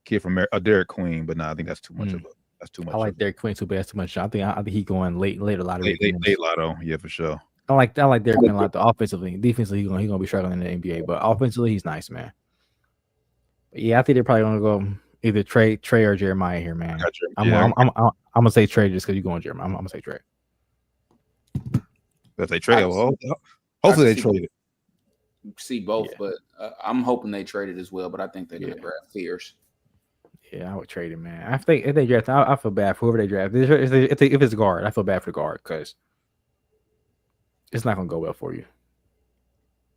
kid from Derek Queen, but I think that's too much of a. That's too much. I like Derek Queen too, but that's too much. I think he's going later lottery. Late lotto, yeah, for sure. I like Derek Queen a lot. Offensively, defensively, he's gonna be struggling in the NBA, but offensively, he's nice, man. But yeah, I think they're probably gonna go either Trey or Jeremiah here, man. I'm gonna say Trey just because you're going Jeremiah. I'm gonna say Trey. If they trade, hopefully they trade it. See both, but I'm hoping they trade it as well. But I think they're gonna grab Fierce. Yeah, I would trade it, man. I think if they draft, I feel bad for whoever they draft. If it's a guard, I feel bad for the guard because it's not gonna go well for you.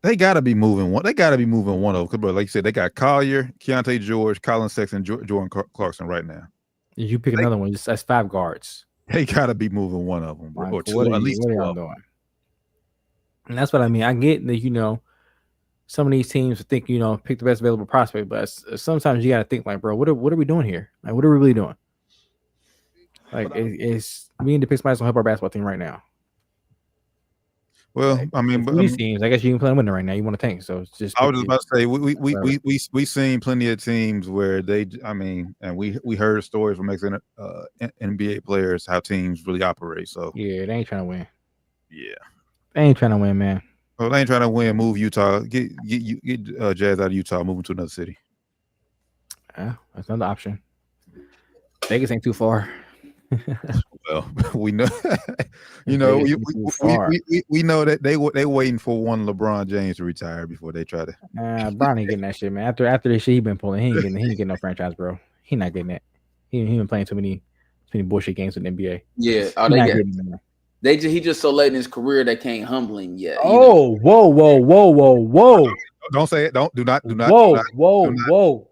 They gotta be moving one. They gotta be moving one of them. But like you said, they got Collier, Keontae George, Colin Sexton, Jordan Clarkson right now. You pick another one. That's 5 guards. They gotta be moving one of them, bro. Or two, at least what are y'all doing? And that's what I mean. I get that, some of these teams think, pick the best available prospect, but sometimes you got to think like, bro, what are we doing here? Like, what are we really doing? Like, it's we need to pick somebody to help our basketball team right now. Well, like, I mean, but these teams, I guess you can play winning right now. You want to tank, so it's just. I was just about to say we seen plenty of teams where and we heard stories from NBA players how teams really operate. So yeah, they ain't trying to win. Yeah, they ain't trying to win, man. Well, they ain't trying to win. Move Utah. Get Jazz out of Utah. Moving to another city. Yeah, that's another option. Vegas ain't too far. Well, we know. we know that they waiting for one LeBron James to retire before they try to. Bron ain't getting that shit, man. After the shit he been pulling, he ain't getting no franchise, bro. He not getting that. He been playing too many bullshit games with the NBA. Yeah, he just so late in his career they can't humble him yet. Oh, whoa! Don't say it. Do not. Whoa!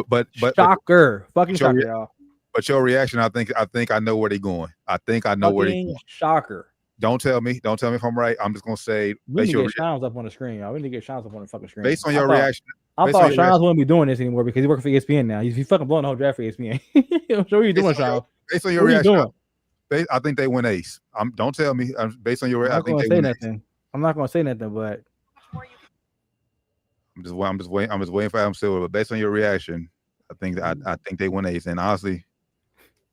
But shocker! Fucking shocker, y'all. But your reaction, I think I know where they're going. I think I know where they're going. Shocker! Don't tell me if I'm right. I'm just gonna say. We need to get Shines up on the screen, y'all. We need to get Shines up on the fucking screen. Based on your reaction. I thought Shines wouldn't be doing this anymore because he's working for ESPN now. He's fucking blowing the whole draft for ESPN. What are you doing, Shines? Based on your reaction. I think they win ace. Don't tell me. Based on your, I think they win nothing. I'm not going to say nothing, but I'm just waiting for Adam Silver. But based on your reaction, I think they win ace. And honestly,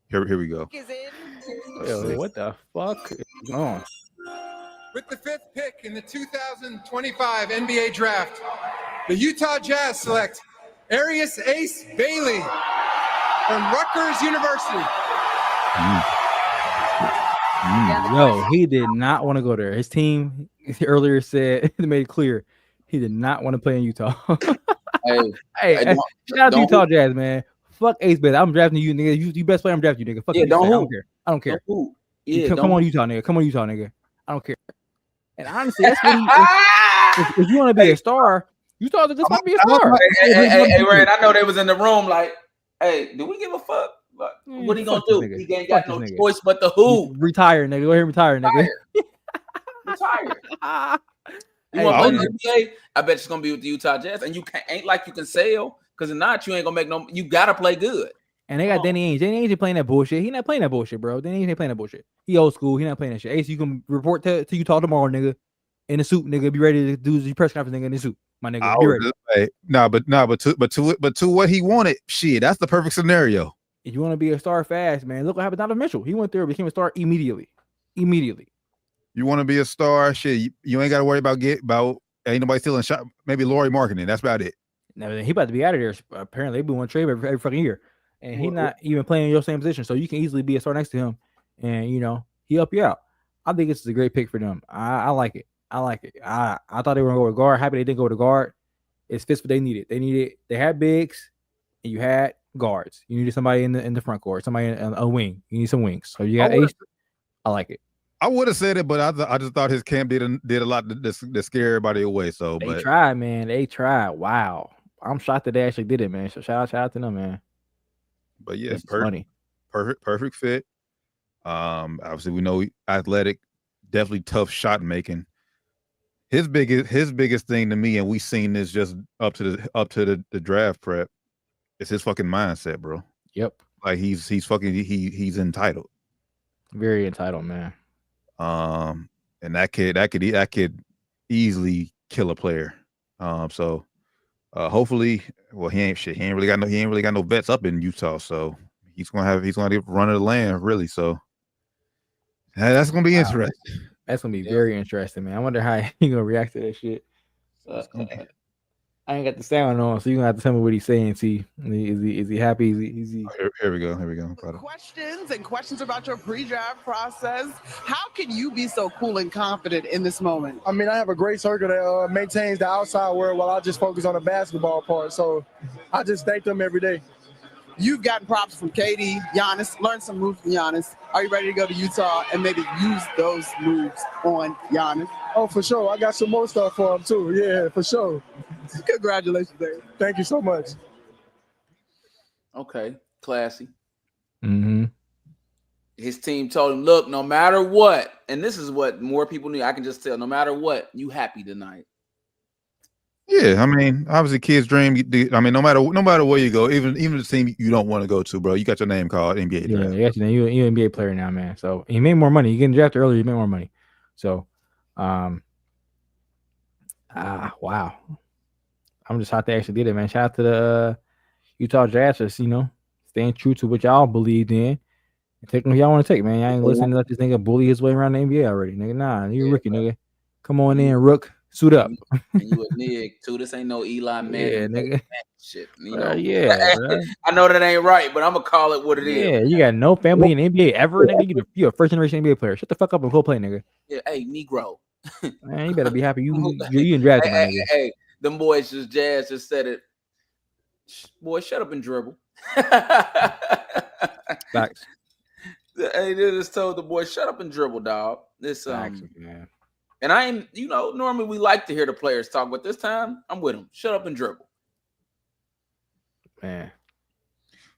here we go. Yo, what the fuck is going on? With the 5th pick in the 2025 NBA Draft, the Utah Jazz select Arius Ace Bailey from Rutgers University. Yo, he did not want to go there. His team earlier said, they made it clear, he did not want to play in Utah. Hey, shout out to Utah Jazz, man. fuck Ace Bailey. I'm drafting you, nigga. You best player. I'm drafting you, nigga. Fuck Yeah, you. don't I don't hoop. care. I don't care. Don't hoop. Yeah, Come on, Utah, nigga. Come on, Utah, nigga. I don't care. And honestly, that's what he. If you want to be a star, Utah just want to be a star. Hey, Rand, I know they was in the room like, hey, do we give a fuck? What he gonna do? He ain't got no choice but to hoop. Retire, nigga. Go ahead and retire, nigga. Retire. You want to play NBA? I bet it's gonna be with the Utah Jazz, and you ain't like you can sail, because if not, you ain't gonna make no. You gotta play good. And they got Danny Ainge. Danny Ainge ain't playing that bullshit. He not playing that bullshit, bro. Danny Ainge ain't playing that bullshit. He old school. He not playing that shit. Ace, you can report to Utah tomorrow, nigga. In a suit, nigga. Be ready to do the press conference, nigga. In the suit, my nigga. Be ready. But to what he wanted, shit, that's the perfect scenario. If you want to be a star fast, man, look what happened to Donovan Mitchell. He went there, became a star immediately. You want to be a star, shit. You ain't got to worry about ain't nobody stealing shot. Maybe Laurie marketing. That's about it. Now he about to be out of there. Apparently, they be one trade every fucking year, and he not even playing in your same position. So you can easily be a star next to him, and he help you out. I think this is a great pick for them. I like it. I thought they were gonna go with guard. Happy they didn't go with guard. It fits what they needed. They had bigs, and you had guards. You needed somebody in the front court, somebody in a wing. You need some wings. So you got Ace. I like it. I would have said it, but I just thought his camp did a lot to scare everybody away. So they tried, man. They tried. Wow. I'm shocked that they actually did it, man. So shout out to them, man. But yeah, perfect fit. Obviously we know athletic, definitely tough shot making. His biggest thing to me, and we seen this just up to the draft prep, is his fucking mindset, bro. Yep. Like he's entitled. Very entitled, man. And that could easily kill a player. So hopefully, well, he ain't really got no vets up in Utah, so he's gonna get run of the land, really. So that's gonna be interesting. That's gonna be very interesting, man. I wonder how he gonna react to that shit. I ain't got the sound on, so you gonna have to tell me what he's saying. See, is he happy? Is he... Here we go. Questions about your pre-draft process. How can you be so cool and confident in this moment? I mean, I have a great circle that maintains the outside world while I just focus on the basketball part. So I just thank them every day. You've gotten props from KD, Giannis, learned some moves from Giannis. Are you ready to go to Utah and maybe use those moves on Giannis? Oh, for sure. I got some more stuff for him, too. Yeah, for sure. Congratulations, Dave. Thank you so much. Okay, classy. Mm-hmm. His team told him, look, no matter what, and this is what more people need, I can just tell, no matter what, you happy tonight. Yeah, I mean, obviously, kids dream. I mean, no matter where you go, even the team you don't want to go to, bro, you got your name called NBA. Yeah, you got your name. You're an NBA player now, man. So you made more money. You getting drafted earlier. You made more money. So, wow. I'm just happy they actually did it, man. Shout out to the Utah Jazz, staying true to what y'all believed in. And taking what y'all want to take, man. Y'all ain't listening to let this nigga bully his way around the NBA already, nigga. Nah, you a rookie, nigga. Come on in, Rook. Suit up. And you a nig too. This ain't no Eli Manning. Yeah, nigga. Shit. Yeah. I know that ain't right, but I'm gonna call it what it is. Yeah, you got no family in the NBA ever, nigga. You a first generation NBA player. Shut the fuck up and go play, nigga. Yeah, hey, Negro. Man, you better be happy. You in drafted, my nigga. Hey, them boys Jazz just said it. Boy, shut up and dribble. Facts. Hey, they just told the boy, shut up and dribble, dog. This man. And I ain't, normally we like to hear the players talk, but this time I'm with them. Shut up and dribble. Man.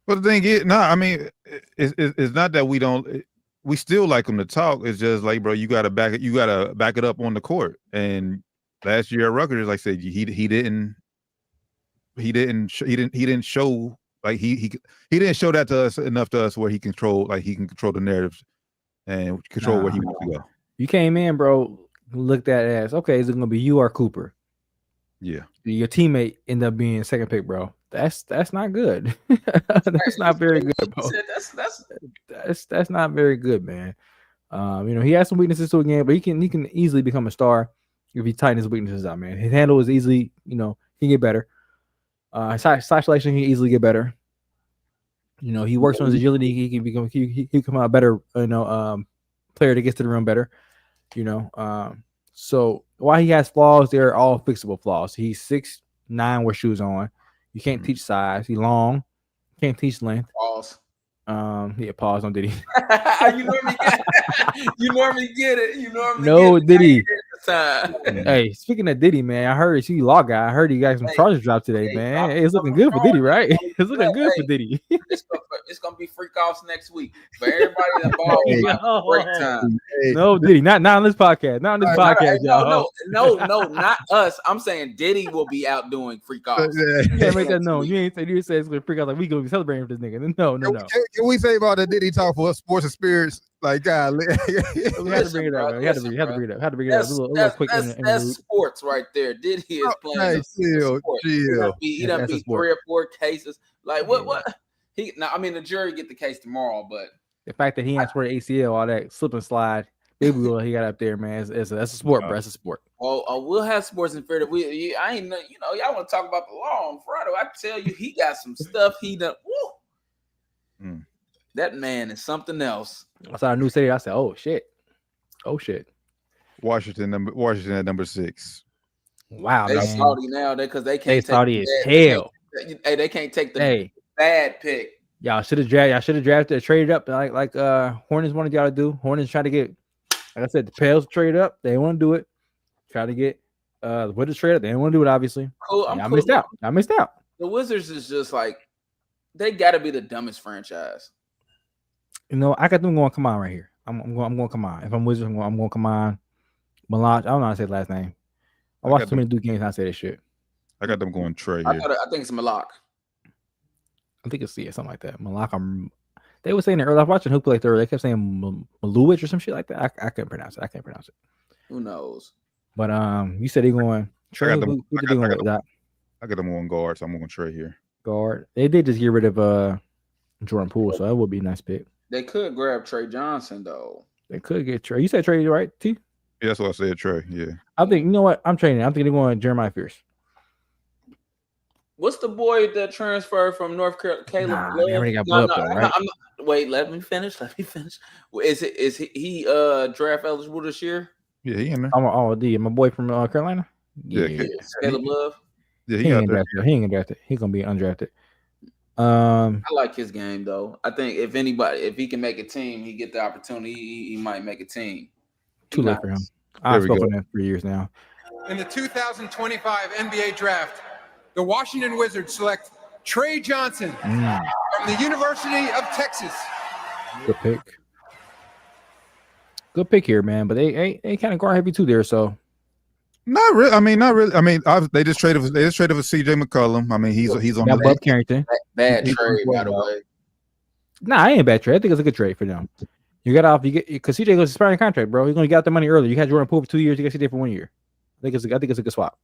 But the thing is, I mean, it's not that we still like them to talk. It's just like, bro, you gotta back it up on the court. And last year at Rutgers, like I said, he didn't show, like he didn't show that to us enough to us where he can control the narratives and control where he wants to go. You came in, bro, looked at it as, okay, is it gonna be you or Cooper? Yeah. Your teammate ended up being second pick, bro. That's not good. That's not very good, bro. That's not very good, man. He has some weaknesses to a game, but he can easily become a star if he tightens his weaknesses out, man. His handle is easily, he can get better. His selection can easily get better. He works on his agility. He can come out better, player that gets to the rim better. So while he has flaws, they're all fixable flaws. He's 6'9" with shoes on. You can't teach size. He's long, Can't teach length. Pause. Yeah, pause on Diddy. You normally get it. You normally No, get it. Diddy. Time. Hey, speaking of Diddy, man, I heard he log guy. I heard he got some charges dropped today, man. It's looking good for Diddy, right? It's looking good for Diddy. It's gonna be freak offs next week for everybody involved. Break time. No, Diddy, not on this podcast. Not on this podcast, y'all. No, not us. I'm saying Diddy will be out doing freak offs. You can't make that known. You ain't say it's gonna freak out like we gonna be celebrating for this nigga. No. Can we say about the Diddy talk for sports and spirits? Like, God, we had to bring it up. Had to bring it up. A little quick. That's sports right there. Diddy is playing. Hey, chill. He done beat 3 or 4 cases. Like what? The jury get the case tomorrow, but the fact that he ain't swear ACL, all that slip and slide, baby girl he got up there, man. That's a sport, bro. That's a sport. Well, we'll have sports and fair. I ain't y'all want to talk about the law on Friday. I tell you, he got some stuff he done. Woo. That man is something else. I saw a new city. I said, "Oh shit." Washington at number 6. Wow, they man. salty now because they can't. They salty as hell. They can't take the bad pick. Y'all should have drafted, traded up like Hornets wanted y'all to do. Hornets try to get, like I said, the Pels trade up. They want to do it. Try to get the Wizards trade up. They didn't want to do it, obviously. Cool. I missed out. The Wizards is just like they got to be the dumbest franchise. I got them going. Come on, right here. I'm going. Come on. If I'm Wizards, I'm going. Come on. Malach. I don't know how to say the last name. I watched too many Duke games. I say this shit. I got them going Trey. I think it's Malak. I think it's something like that. Malak. They were saying it earlier. I was watching who played third. They kept saying Maluich or some shit like that. I couldn't pronounce it. Who knows? But you said they're going Trey. I got them on guard, so I'm going Trey here. Guard. They did just get rid of Jordan Poole, so that would be a nice pick. They could grab Trey Johnson though. They could get Trey. You said Trey, right? T. Yeah, that's what I said, Trey. Yeah. I think what I'm trading. I think they're going Jeremiah Fierce. What's the boy that transferred from North Carolina? Caleb Love? Already got blood up, right? Wait, let me finish. Is he draft eligible this year? Yeah, he in there. My boy from Carolina. Yeah. Caleb Love. Yeah, he ain't drafted. He ain't drafted. He's gonna be undrafted. I like his game though. I think if he can make a team, he get the opportunity. He might make a team. Too late for him. I've spoken for him for years now. In the 2025 NBA draft, the Washington Wizards select Trey Johnson from the University of Texas. Good pick. Good pick here, man. But they kind of guard heavy too there, so. Not really. Not really. They just traded for CJ McCollum. He's on the Bob Carrington. Bad trade, by the way. Nah, it ain't a bad trade. I think it's a good trade for them. Because CJ goes expiring contract, bro. He's gonna get the money early. You had Jordan Poole for 2 years. You got CJ for 1 year. I think it's a good swap,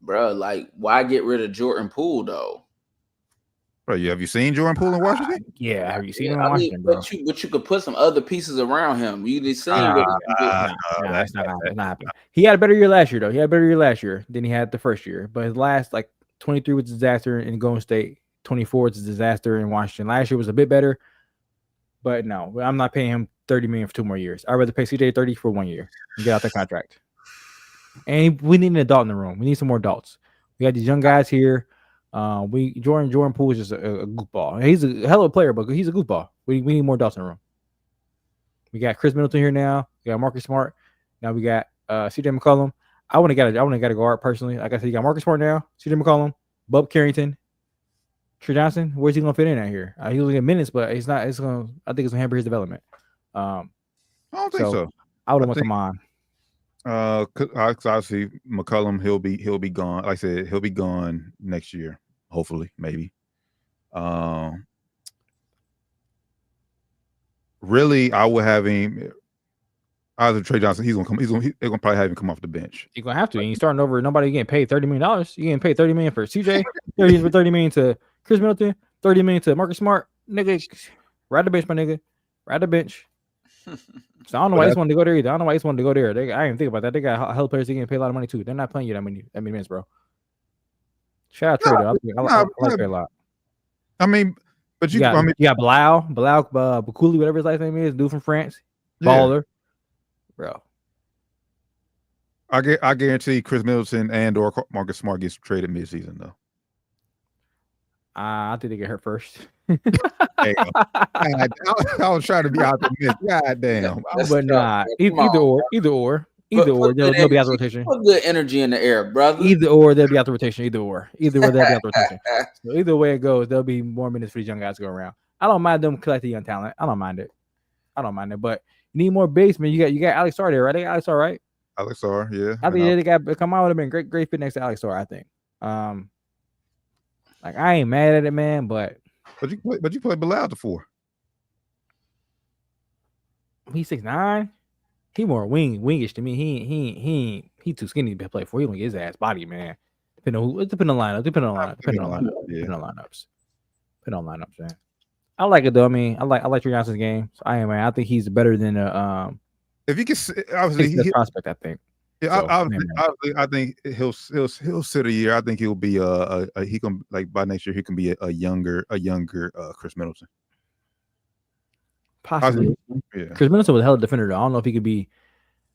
bro. Like, why get rid of Jordan Poole though? Bro, have you seen Jordan Poole in Washington? Yeah, have you seen him in Washington, bro? But you could put some other pieces around him. You just seen that's not happening. He had a better year last year, though. He had a better year last year than he had the first year. But his last 23 was a disaster in Golden State. 24 was a disaster in Washington. Last year was a bit better. But no, I'm not paying him $30 million for 2 more years. I'd rather pay CJ 30 for 1 year and get out that contract. And we need an adult in the room. We need some more adults. We got these young guys here. Jordan Poole is just a goofball. He's a hell of a player, but he's a goofball. We need more adults in the room. We got Chris Middleton here now. We got Marcus Smart. Now we got CJ McCollum. I want to get a guard personally. Like I said, you got Marcus Smart now, CJ McCollum, Bob Carrington, Trey Johnson. Where's he gonna fit in out here? He's gonna get minutes, but I think it's gonna hamper his development. I don't think so. I would want to come on. Obviously McCollum, he'll be gone. Like I said, he'll be gone next year. Hopefully, maybe. Really, I would have him. Either Trey Johnson, they're gonna probably have him come off the bench. You're gonna have to. And you're starting over. Nobody getting paid $30 million. You're getting paid $30 million for CJ, $30 million to Chris Middleton, $30 million to Marcus Smart. Nigga, ride the bench, my nigga. Ride the bench. So I don't know why I just wanted to go there either. I don't know why I just wanted to go there. I didn't think about that. They got hell players. They getting paid a lot of money too. They're not playing you that many minutes, bro. Shout out Trey. I like her a lot. But you got Bilal Bakuli, whatever his last name is, dude from France, baller, bro. I guarantee Chris Middleton and or Marcus Smart gets traded midseason though. I think they get hurt first. Hey, I was trying to be optimistic. God damn. That's But nah, tough, man. Come on, either or, Put they'll good be out the energy. rotation. Put good energy in the air, brother. Either or, they'll be out the rotation. Either or, they'll be out the rotation. So either way it goes, there'll be more minutes for these young guys to go around. I don't mind them collecting young talent. I don't mind it. But you need more base, man. You got Alex Sarr there, right? They got Alex Sarr, right? Alex R, yeah. I think they got come out would have been great fit next to Alex Sarr. I think. Like I ain't mad at it, man, but you play Bilal at the 4. he's 6'9". He more wingish to me. He too skinny to play 4. He don't get his ass body, man. Depending on lineups. Depending on lineups, man. I like it though. I mean, I like Trey Johnson's game. So I think he's better than if you can, obviously he's prospect. I think. Yeah, So, obviously, I think he'll sit a year. I think he'll be he can, like, by next year he can be a younger Chris Middleton. Possibly. Yeah. Chris Middleton was a hell of a defender though. I don't know if he could be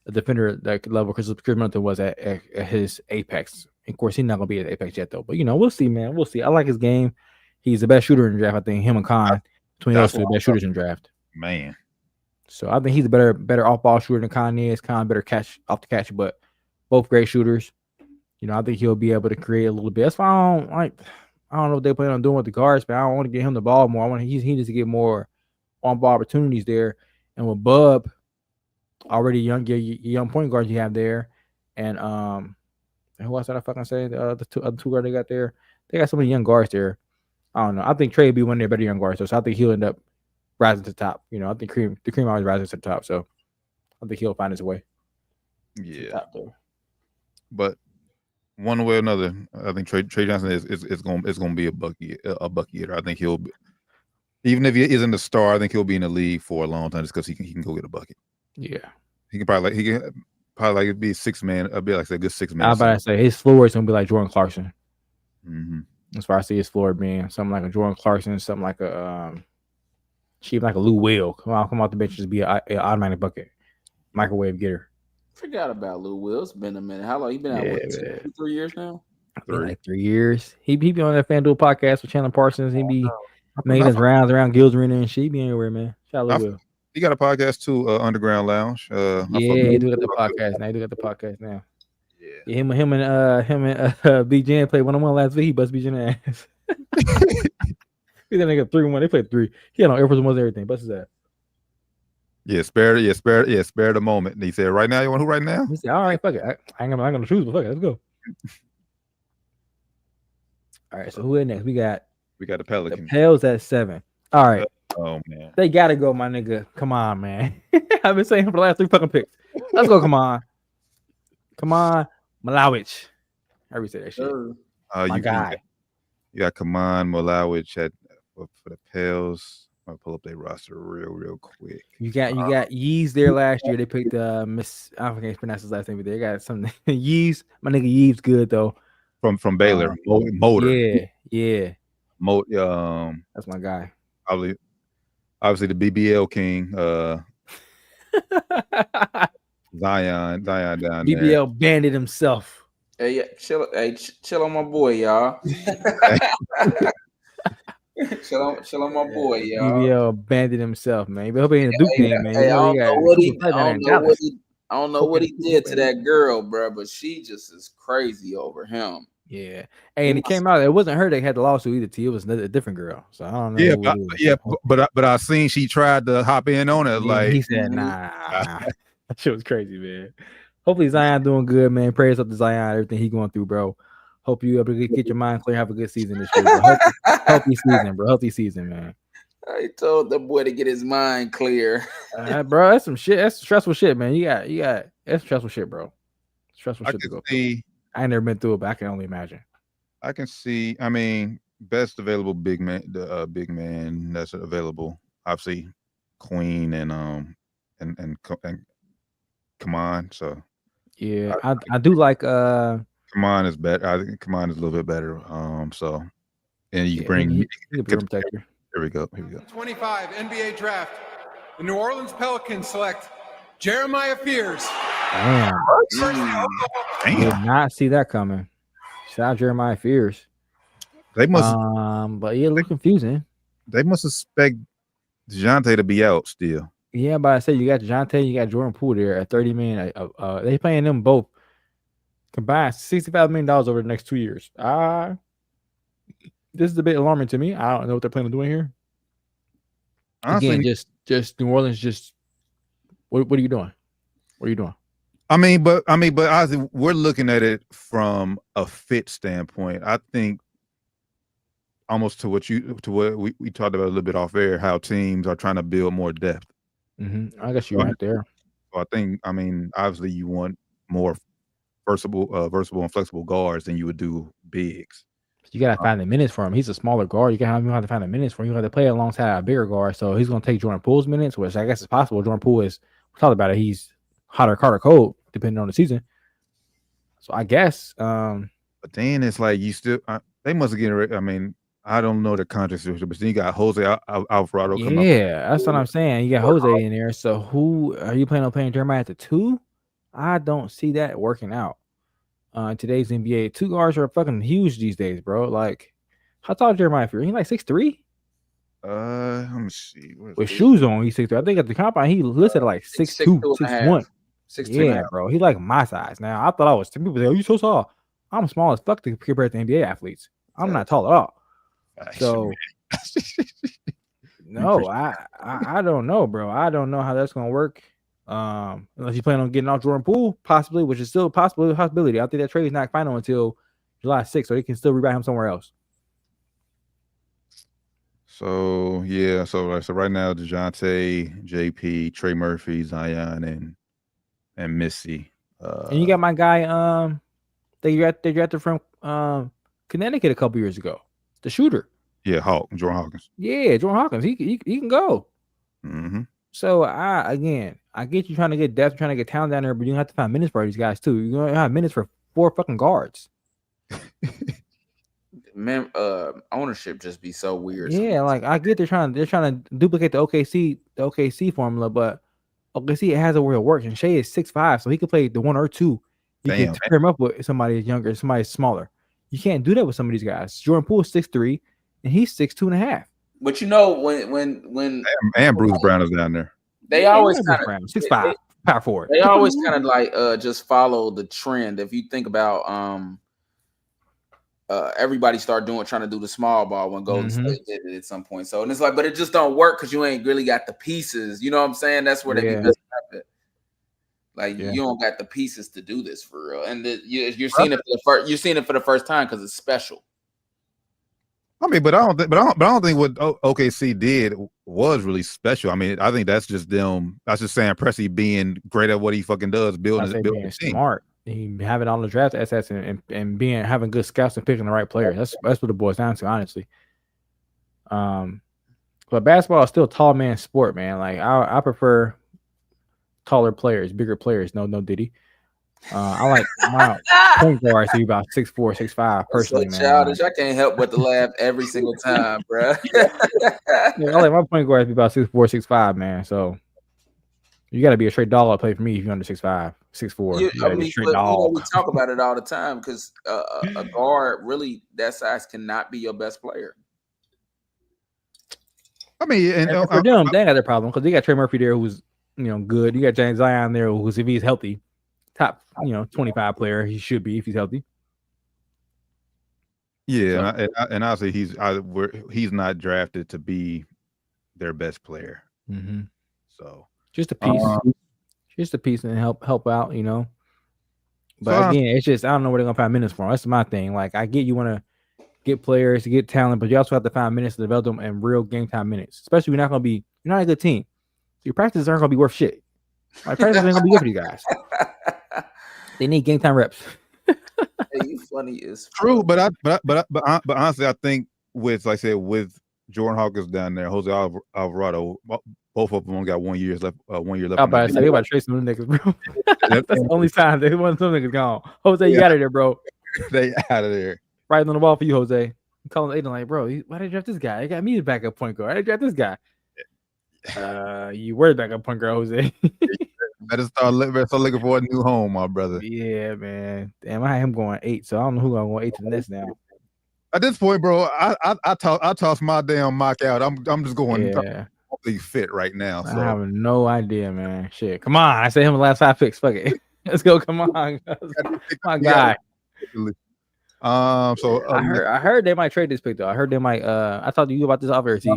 a defender that level because Chris Middleton was at his apex. Of course, he's not gonna be at apex yet though. But we'll see, man. We'll see. I like his game. He's the best shooter in the draft. I think him and Khan between those two, the best shooters in the draft. Man. So I think he's a better off ball shooter than Khan is. Khan better catch off the catch, but both great shooters. I think he'll be able to create a little bit. That's why I don't know what they plan on doing with the guards, but I don't want to get him the ball more. He needs to get more on ball opportunities there. And with Bub, already young point guards you have there, and who else did I fucking say? The two guards they got there. They got so many young guards there. I don't know. I think Trey will be one of their better young guards, so I think he'll end up rising to the top. I think the cream always rises to the top, so I think he'll find his way. Yeah. But one way or another, I think Trey Johnson is gonna be a bucket eater. I think he'll be, even if he isn't a star, I think he'll be in the league for a long time just because he can go get a bucket. Yeah. He can probably be a 6-man, a bit like a good 6-man. I was about to say his floor is gonna be like Jordan Clarkson. Mm-hmm. As far as I see his floor being something like a Jordan Clarkson, something like a even like a Lou Will. Come off the bench, just be an automatic bucket, microwave getter. Forgot about Lou Will. It's been a minute. How long? He been out? Yeah, what, 2, 3 years now? Like 3 years. He be on that FanDuel podcast with Chandler Parsons. He be making his rounds around Gills Arena and shit. He be anywhere, man. Shout out Lou Will. He got a podcast too, Underground Lounge. Yeah, he do got the podcast now. He do got the podcast now. Yeah, him and B Jan played 1-on-1 last week. He bust B Jan ass. He that nigga 3-1. They played 3. He had on Air Force Ones and everything. Bust his ass. Yeah, spare the moment. And he said, "Right now, you want who right now?" He said, "All right, fuck it. I ain't gonna choose, but fuck it, let's go." All right, so who is next? We got the Pelicans. The Pels at 7. All right. Oh man, they gotta go, my nigga. Come on, man. I've been saying for the last 3 fucking picks. Let's go. Come on, Malawich. How do we say that shit? My guy. You got Kaman Malawich for the Pels. I'll pull up their roster real quick. You got Yeez there last year. They picked Miss. I can't pronounce his last name, but they got something. Yeez, my nigga Yeez, good though. From Baylor, Motor. Yeah. That's my guy. Obviously the BBL king. Zion down there. BBL bandit himself. Hey, chill on my boy, y'all. chill on my boy, y'all. BBL bandit himself, man. But hope he in the Duke game, man. Hey, I don't know what he did to that girl, bro, but she just is crazy over him. Yeah. Hey, and it came out, it wasn't her that had the lawsuit either, T. It was a different girl. So I don't know. But I seen she tried to hop in on it. Like he said, nah. That shit was crazy, man. Hopefully Zion doing good, man. Prayers up to Zion, everything he going through, bro. Hope you able to get your mind clear, have a good season this year. Bro. Healthy season, bro. Healthy season, man. I told the boy to get his mind clear. Bro, that's some shit. That's stressful shit, man. You got that's stressful shit, bro. Stressful shit to go through. I ain't never been through it, but I can only imagine. I can see. I mean, best available big man, big man that's available. Obviously, Queen and Kaman. So yeah, I do like Kaman is better. I think Kaman is a little bit better. So and you bring protector. Here we go. 25 NBA draft. The New Orleans Pelicans select Jeremiah Fears. Damn. Did not see that coming. Shout out Jeremiah Fears. They must but yeah, it looked confusing. they must expect DeJounte to be out still. Yeah, but I say you got DeJounte, you got Jordan Poole there at $30 million. They paying them both combined $65 million over the next 2 years. This is a bit alarming to me. I don't know what they're planning on doing here. Honestly, Again, just New Orleans. Just what are you doing? What are you doing? I mean, but honestly, we're looking at it from a fit standpoint. I think almost to what we talked about a little bit off air, how teams are trying to build more depth. I guess you're right there. So I think, I mean, obviously you want more versatile and flexible guards than you would do bigs. You gotta find the minutes for him. He's a smaller guard. You have to find the minutes for him. You have to play alongside a bigger guard. So he's gonna take Jordan Poole's minutes, which I guess is possible. Jordan Poole is, we talked about it. He's hot or cold depending on the season. So I guess. But then it's like you still they must get rid. I mean, I don't know the contract situation, but then you got Jose Alvarado. Yeah, that's what I'm saying. You got Jose in there. So who are you planning on playing Jeremiah at the 2? I don't see that working out. In today's NBA, 2 guards are fucking huge these days, bro. Like, how tall is Jeremiah Fear? He like 6'3"? Let me see. With shoes on, he's 6'3". I think at the combine he listed at like 6'2", 6'1". 6'2". Yeah, bro. He like my size. Now I thought I was. People say, "Oh, you so tall." I'm small as fuck compared to NBA athletes. I'm not tall at all. So no, I don't know, bro. I don't know how that's gonna work. Unless you plan on getting off Jordan Poole, possibly, which is still a possibility. I think that trade is not final until July 6th, so they can still rebuy him somewhere else. So yeah, so right now DeJounte, JP, Trey Murphy, Zion, and Missy. And you got my guy, they drafted from Connecticut a couple years ago, the shooter. Yeah, Jordan Hawkins. Yeah, Jordan Hawkins. He can go. Mm-hmm. So I get you trying to get depth, trying to get talent down there, but you have to find minutes for these guys too. You're gonna have minutes for 4 fucking guards. Man, ownership just be so weird. Yeah, like I get they're trying to duplicate the OKC formula, but OKC has a way it works. And Shea is 6'5", so he could play the 1 or 2. You can pair him up with somebody younger, somebody smaller. You can't do that with some of these guys. Jordan Poole is 6'3", and he's 6'2.5". But you know when and Bruce Brown is down there. They always kind of 6'5", power forward. They always kind of like just follow the trend. If you think about everybody trying to do the small ball when Golden State did it at some point. So and it's like, but it just don't work because you ain't really got the pieces. You know what I'm saying? That's where they be messing up. Like you don't got the pieces to do this for real, and you're seeing it for the first time because it's special. I mean, but I don't think what OKC did was really special. I mean, I think that's just them. That's just Sam Presti being great at what he fucking does, building smart. He having all the draft assets and having good scouts and picking the right players. That's what it boils down to, honestly. But basketball is still a tall man sport, man. Like I prefer taller players, bigger players. No Diddy. I like my point guards to be about 6'4", 6'5", personally, so man. Childish. I can't help but to laugh every single time, bro. I like my point guards to be about 6'4", 6'5", man. So you got to be a straight dog to play for me if you're under 6'5", 6'4". We talk about it all the time because a guard really that size cannot be your best player. I mean, and for them, they got their problem because they got Trey Murphy there who's good. You got James Zion there who's, if he's healthy, top 25 player. He should be if he's healthy. Yeah, and honestly, he's not drafted to be their best player. Mm-hmm. So just a piece, and help out, But again, it's just I don't know where they're gonna find minutes for. That's my thing. Like I get you want to get players to get talent, but you also have to find minutes to develop them in real game time minutes. Especially you're not a good team. So your practices aren't gonna be worth shit. My practices ain't gonna be good for you guys. They need game time reps. Hey, you funny as true, but honestly, I think with with Jordan Hawkins down there, Jose Alvarado, both of them only got 1 year left. 1 year left. I'm about to say they about to trade some niggas, bro. That's the only time they want some niggas gone. Jose, you out of there, bro. They out of there. Right on the ball for you, Jose. I'm calling Aiden like, bro, why did you draft this guy? They got me the backup point guard. Why did you draft this guy? You were the backup point guard, Jose. Better start looking for a new home, my brother. Yeah, man. Damn, I had him going 8, so I don't know who I'm going 8 to the next now. At this point, bro, I toss my damn mock out. I'm just going Yeah. totally fit right now. I So have no idea, man. Shit. Come on. I said him the last 5 picks. Fuck it. Let's go. Come on. My guy. So I heard they might trade this pick though. I heard they might I talked to you about this off air, T.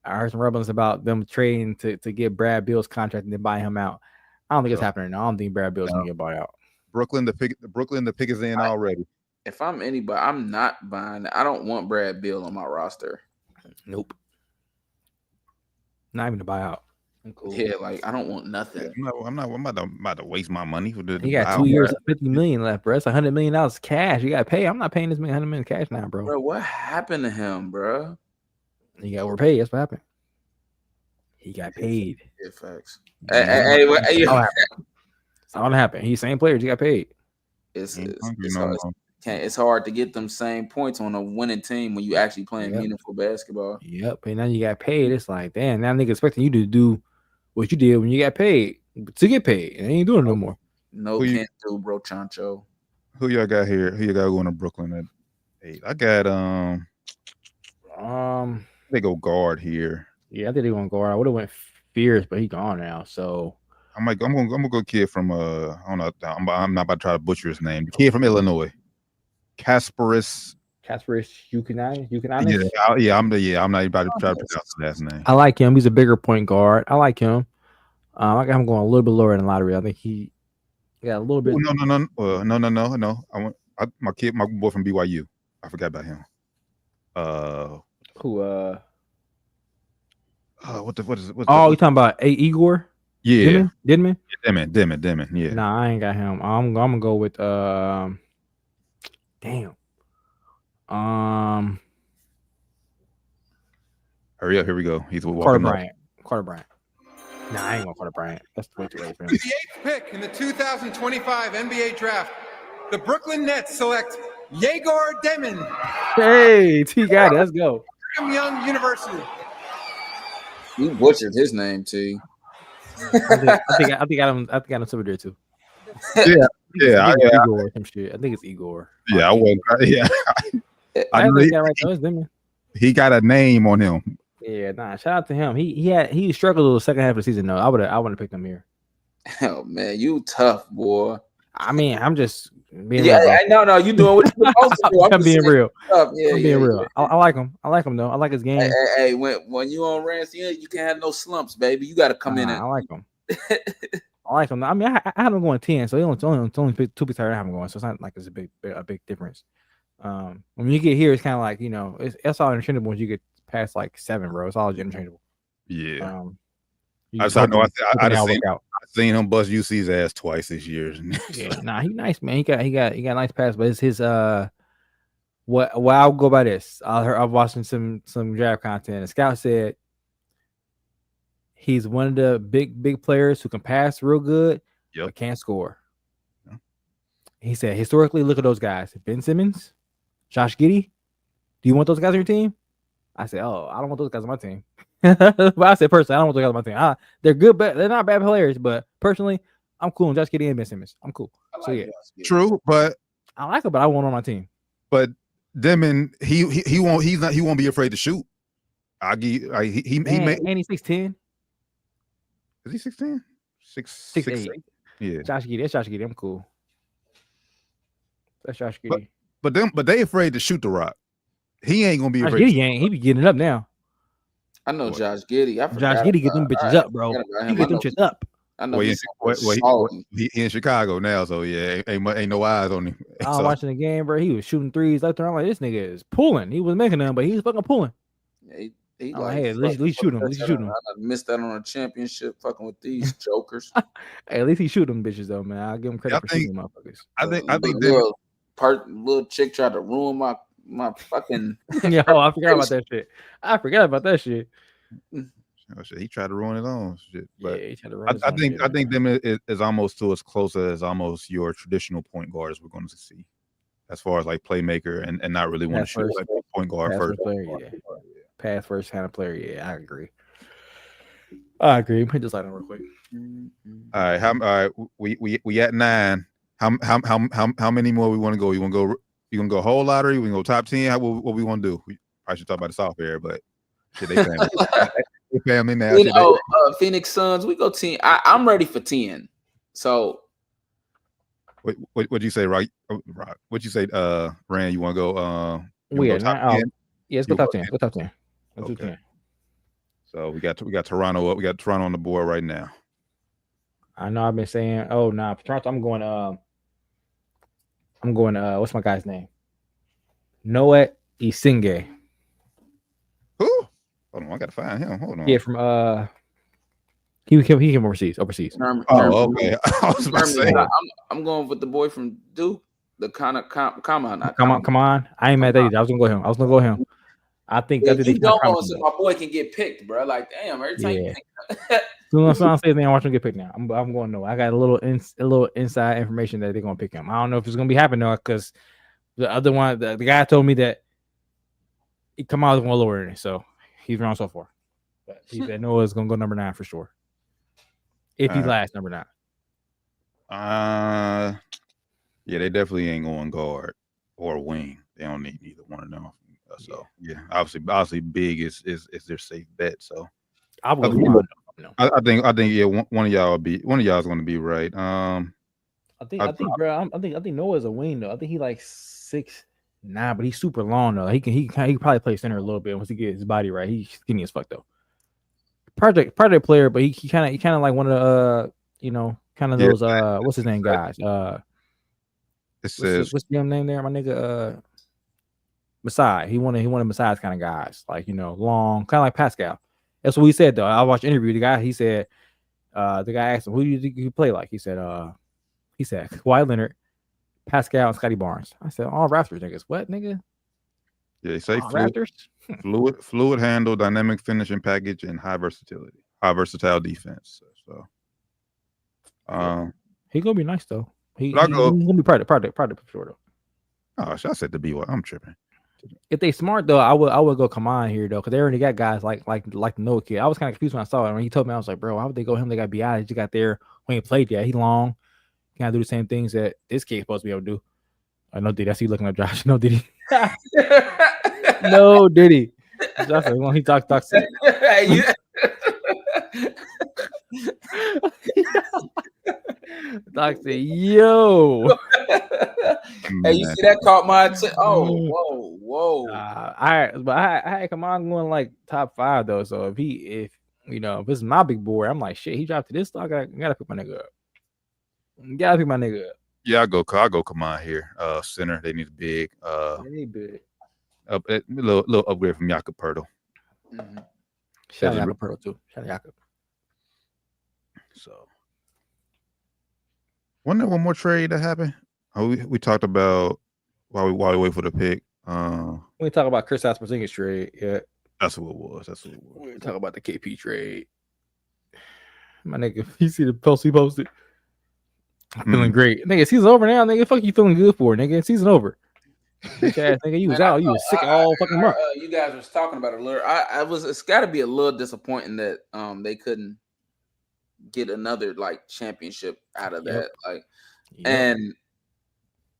I heard some rumblings about them trading to get Brad Bill's contract and then buy him out. I don't think it's happening. I don't think Brad Bill's gonna get bought out. Brooklyn, the pick is in already. If I'm anybody, I'm not buying. I don't want Brad Bill on my roster. Nope. Not even to buy out. I'm cool. Yeah, like I don't want nothing. I'm about to waste my money for the. He got 2 years, $50 million left, bro. It's $100 million cash. You got to pay. I'm not paying this man $100 million cash now, bro. Bro, what happened to him, bro? He got overpaid. That's what happened. He got paid. Yeah, facts. Hey, it's all that happened. He's same players. He got paid. It's hard to get them same points on a winning team when you actually playing meaningful basketball. Yep. And now you got paid. It's like, damn, now niggas expecting you to do what you did when you got paid to get paid. And they ain't doing it no more. No, can't do, bro, Chancho. Who y'all got here? Who you got going to Brooklyn at 8? I got they go guard here. Yeah, I think they're gonna guard. I would have went Fierce, but he gone now. So I'm gonna go kid from I don't know. I'm not about to try to butcher his name. The kid from Illinois. Kasparis Yukonis. I'm not even about to try to pronounce his last name. I like him. He's a bigger point guard. I like him. I got him going a little bit lower in the lottery. I think he got a little bit. No. My boy from BYU. I forgot about him. Who? What is it? You talking about Igor? Yeah, Denman. Yeah. Nah, I ain't got him. I'm gonna go with damn. Hurry up! Here we go. He's Carter Bryant. Nah, I ain't going Carter Bryant. That's way too late for him. With the 8th pick in the 2025 NBA draft, the Brooklyn Nets select Yegor Demon. Hey, T got it. Let's go. Brigham Young University. You butchered his name, T. I think Adam Silver there too. Igor or some shit. I think it's Igor. Yeah, I wasn't. Yeah, I know he got a name on him. Yeah, nah. Shout out to him. He struggled with the second half of the season though. I would have picked him here. Oh man, you tough boy. I mean, I'm just being real. No, you doing what you're supposed to do. I'm being real. I'm being real. I like him. I like him though. I like his game. Hey, when you on Ramsey, you can't have no slumps, baby. You got to come in. I like him. I like him. I mean, I had him going 10, so he only 2 picks higher than I have him going, so it's not like it's a big difference. When you get here, it's kind of like it's all interchangeable. Once you get past like 7, bro, it's all interchangeable. Yeah. I've seen him bust UC's ass twice this year. Yeah, nah, he nice, man. He got a nice pass, but it's his what I'll go by this. I'm watching some draft content. A scout said he's one of the big players who can pass real good, but can't score. Yeah. He said historically, look at those guys: Ben Simmons, Josh Giddey. Do you want those guys on your team? I said, oh, I don't want those guys on my team. But I said personally, I don't want those guys on my team. They're good, but they're not bad players. But personally, I'm cool on Josh Giddey and Ben Simmons. I'm cool. So yeah, true. But I like him, but I want him on my team. But Demon, he won't be afraid to shoot. And he's 6'10". Is he 6'10"? 6'8". Yeah. Josh Giddey. That's Josh Giddey. I'm cool. That's Josh Giddey. But they afraid to shoot the rock. He ain't gonna be afraid. Josh Giddey he be getting it up now. I know Josh Giddey. Josh Giddey get them bitches up, bro. He get them shits up. I know he in Chicago now, so yeah, ain't no eyes on him. I was watching the game, bro. He was shooting threes left and right. I'm like, this nigga is pulling. He was making them, but he was fucking pulling. Yeah, he hey, at least shoot him. At least shoot him. I missed that on a championship, fucking with these jokers. Hey, at least he shoot them bitches though, man. I'll give him credit for shooting motherfuckers. I think little chick tried to ruin my fucking. Yo, I forgot about that shit. Oh, shit. He tried to ruin his own shit, but yeah, he tried to ruin I think them is almost to as close as almost your traditional point guard as we're going to see, as far as like playmaker and not really want to shoot like point guard first. Pass first kind of player. Yeah, I agree. Put this light on real quick. All right, we at 9. How many more we want to go? You You gonna go whole lottery? We gonna go top 10? What we gonna do? I should talk about the soft air, but shit, they family. They family now. Shit, Phoenix Suns, we go 10. I'm ready for 10. So what'd you say, right? What'd you say, Rand? You wanna go Yeah, top 10? Yeah, let's go top 10. Go top 10. Let's do 10. So we got Toronto up. We got Toronto on the board right now. I know I've been saying, oh nah, Toronto. I'm going what's my guy's name? Noah Isinge. Who? Hold on, I gotta find him. Hold on. Yeah, from he came overseas. Okay. I was about to say. I'm going with the boy from Duke, the come on. I ain't mad at that. I was gonna go him. I think you don't want to say my boy can get picked, bro. Like, damn, every time you pick. Soon as I say anything, I watch him get picked now. I'm going to know. I got a little inside information that they're gonna pick him. I don't know if it's gonna be happening though, because the other one, the guy told me that Kamal's going lower than it, so he's wrong so far. But he said Noah's gonna go number 9 for sure. If he lasts number 9. Yeah, they definitely ain't going guard or wing. They don't need either one of them. So yeah, obviously, big is their safe bet. So I think yeah, one of y'all is going to be right. I think Noah's a wing though. I think he like 6'9", but he's super long though. He can probably play center a little bit once he gets his body right. He's skinny as fuck though. Project player, but he kind of like one of the those what's his name guys. It says what's the name there, my nigga. Masai. He wanted Masai's kind of guys, like long, kind of like Pascal. That's what he said though. I watched an interview. The guy, he said, the guy asked him, "Who do you think you play like?" He said, Kawhi Leonard, Pascal, and Scotty Barnes. I said, all Raptors niggas. What nigga? Yeah, they say Raptors. fluid handle, dynamic finishing package, and high versatile defense. So, he gonna be nice though. He's gonna be product for sure though. Oh, I said to be what? I'm tripping. If they smart though, I would go Kaman here though, because they already got guys like the Noah kid. I was kind of confused when I saw it. When he told me, I was like, bro, why would they go him? They got BI. He just got there when he played yet. He long, can't do the same things that this kid's supposed to be able to do. I know did I see looking at Josh? No, did he? No, did he? Josh, when he talks shit. Doc said, yo. Hey, you see that caught my attention? Oh, whoa. I had Kaman going like top 5 though. So if it's my big boy, I'm like, shit, he dropped to this. So I gotta pick my nigga up. Yeah, I'll go Kaman here. Center, they need big. They need big. A little upgrade from Jakob Poeltl. Mm-hmm. Shout out Jakob Poeltl too. Shout out Jakob. So, wasn't there one more trade that happened? Oh, we talked about while we wait for the pick. We talk about Chris Porzingis trade. Yeah, that's what it was. We talk about the KP trade. My nigga, you see the post he posted? I'm feeling great, nigga. Season's over now, nigga. Fuck you feeling good for, nigga? Season over. Bitch ass nigga, you was out. You was sick all fucking month. You guys was talking about it a little. It's got to be a little disappointing that they couldn't get another like championship out of that. And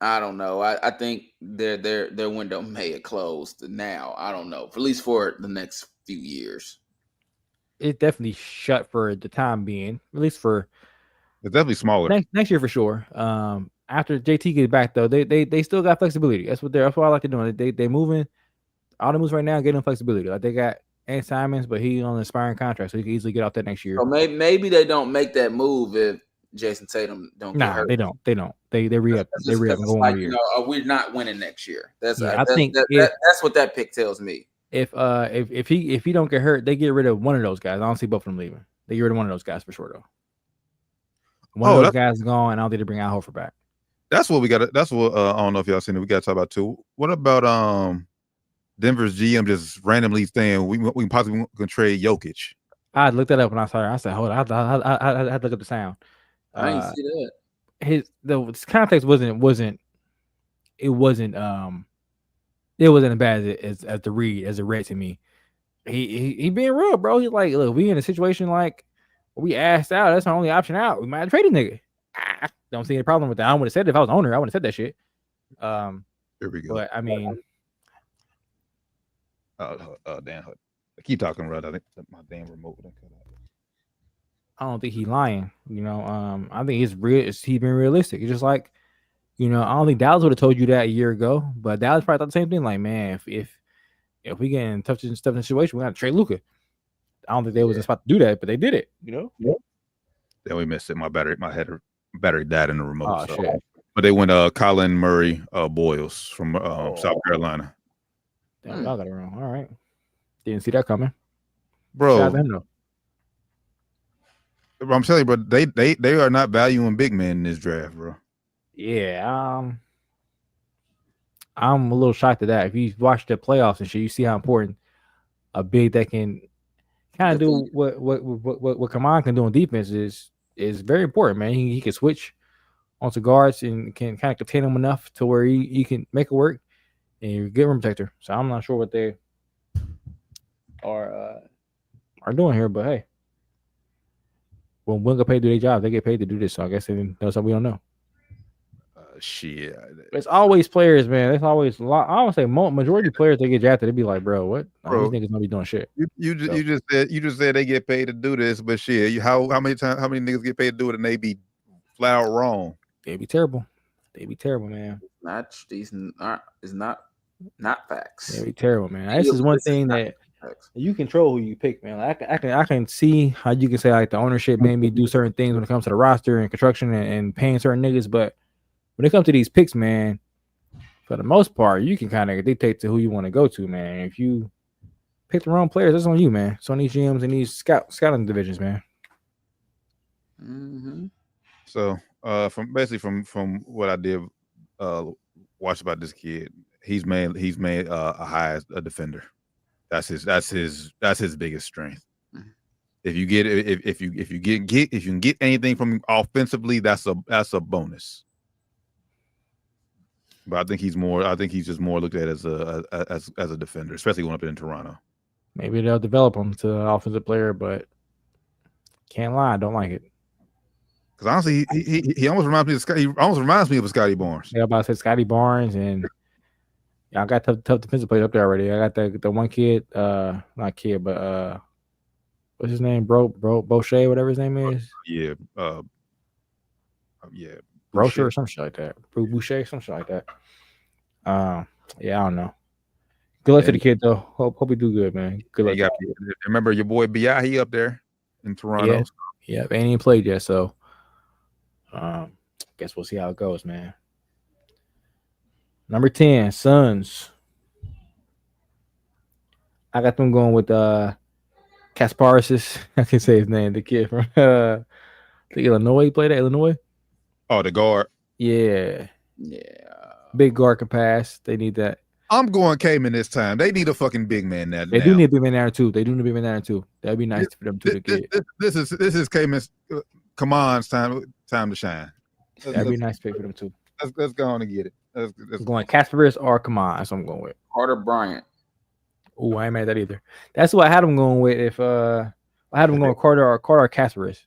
I don't know. I think their window may have closed now. I don't know, at least for the next few years. It definitely shut for the time being, at least for. It's definitely smaller next year for sure. After JT gets back though, they still got flexibility. That's what I like to do. They moving all the moves right now, getting flexibility. Like they got Ant Simons, but he's on an expiring contract, so he can easily get out there next year. So maybe they don't make that move if Jason Tatum don't get hurt. They don't. They re-up. They re-up and go like, 1 year. We're not winning next year. That's what that pick tells me. If he don't get hurt, they get rid of one of those guys. I don't see both of them leaving. They get rid of one of those guys for sure though. One of those guys is gone, and I don't think they bring Al Horford back. That's what we got. That's what I don't know if y'all seen it. We got to talk about too. What about Denver's GM just randomly saying we possibly can trade Jokic? I looked that up when I saw it. I said, hold on, I had to look up the sound. I didn't see that. The context wasn't as bad as the read as it read to me. He being real, bro. He's like, look, we in a situation like we asked out. That's our only option out. We might trade a nigga. Don't see any problem with that. I would have said it if I was owner. I would have said that shit. Here we go. But I mean, Damn. Keep talking, Rod. I think my damn remote cut out. I don't think he's lying. I think it's real. He's being realistic. It's just like, I don't think Dallas would have told you that a year ago, but Dallas probably thought the same thing. Like, man, if we get in tough situation, we got to trade Luka. I don't think they was about to do that, but they did it. Then we missed it. My battery died in the remote. Oh shit! But they went Colin Murray Boyles from South Carolina. Damn, I got it wrong. All right, didn't see that coming, bro. I'm telling you, bro, they are not valuing big men in this draft, bro. Yeah, I'm a little shocked at that. If you watch the playoffs and shit, you see how important a big that can kind of do what Kaman can do on defense is very important, man. He can switch onto guards and can kind of contain them enough to where he can make it work and you're a good rim protector. So I'm not sure what they are doing here, but hey, when one get paid to do their job, they get paid to do this. So I guess that's something we don't know. Shit, it's always players, man. It's always a lot. I would say majority of players they get drafted, they'd be like, bro, what? These niggas don't be doing shit. You just said they get paid to do this, but shit, how many niggas get paid to do it and they be flat out wrong? They be terrible. They be terrible, man. It's not facts. They be terrible, man. This is one thing that you control who you pick, man. Like, I can see how you can say like the ownership made me do certain things when it comes to the roster and construction and paying certain niggas, but when it comes to these picks, man, for the most part, you can kind of dictate to who you want to go to, man. If you pick the wrong players, that's on you, man. It's on these GMs and these scouting divisions, man. Mm-hmm. So, from what I did watch about this kid, he's made a defender. That's his biggest strength. Mm-hmm. If you can get anything from him offensively, that's a bonus. But I think he's just more looked at as a defender, especially going up in Toronto. Maybe they'll develop him to an offensive player, but can't lie, I don't like it. Because honestly, he almost reminds me of Scotty Barnes. Yeah, I'm about to say Scotty Barnes, and I got tough defensive players up there already. I got the one kid, not kid, but what's his name, Boucher, whatever his name is. Yeah, Rocher or some shit like that. Boucher, some shit like that. Yeah, I don't know. Good luck to the kid though. Hope he do good, man. Good luck. Remember your boy Bi? He up there in Toronto. Yeah, ain't even played yet, so guess we'll see how it goes, man. Number 10, Suns. I got them going with Kasparis. I can say his name. The kid from the Illinois. He played at Illinois. Oh, the guard. Yeah. Big guard can pass. They need that. I'm going Cayman this time. They need a fucking big man now. They do need a big man there too. That'd be nice for them to get. This is Cayman's Kaman's time to shine. That'd be a nice pick for them too. Let's go on and get it. I'm going Kasparis or Kaman. That's what I'm going with. Carter Bryant. Oh, I ain't mad at that either. That's what I had him going with. If I had him going Carter or Kasparis.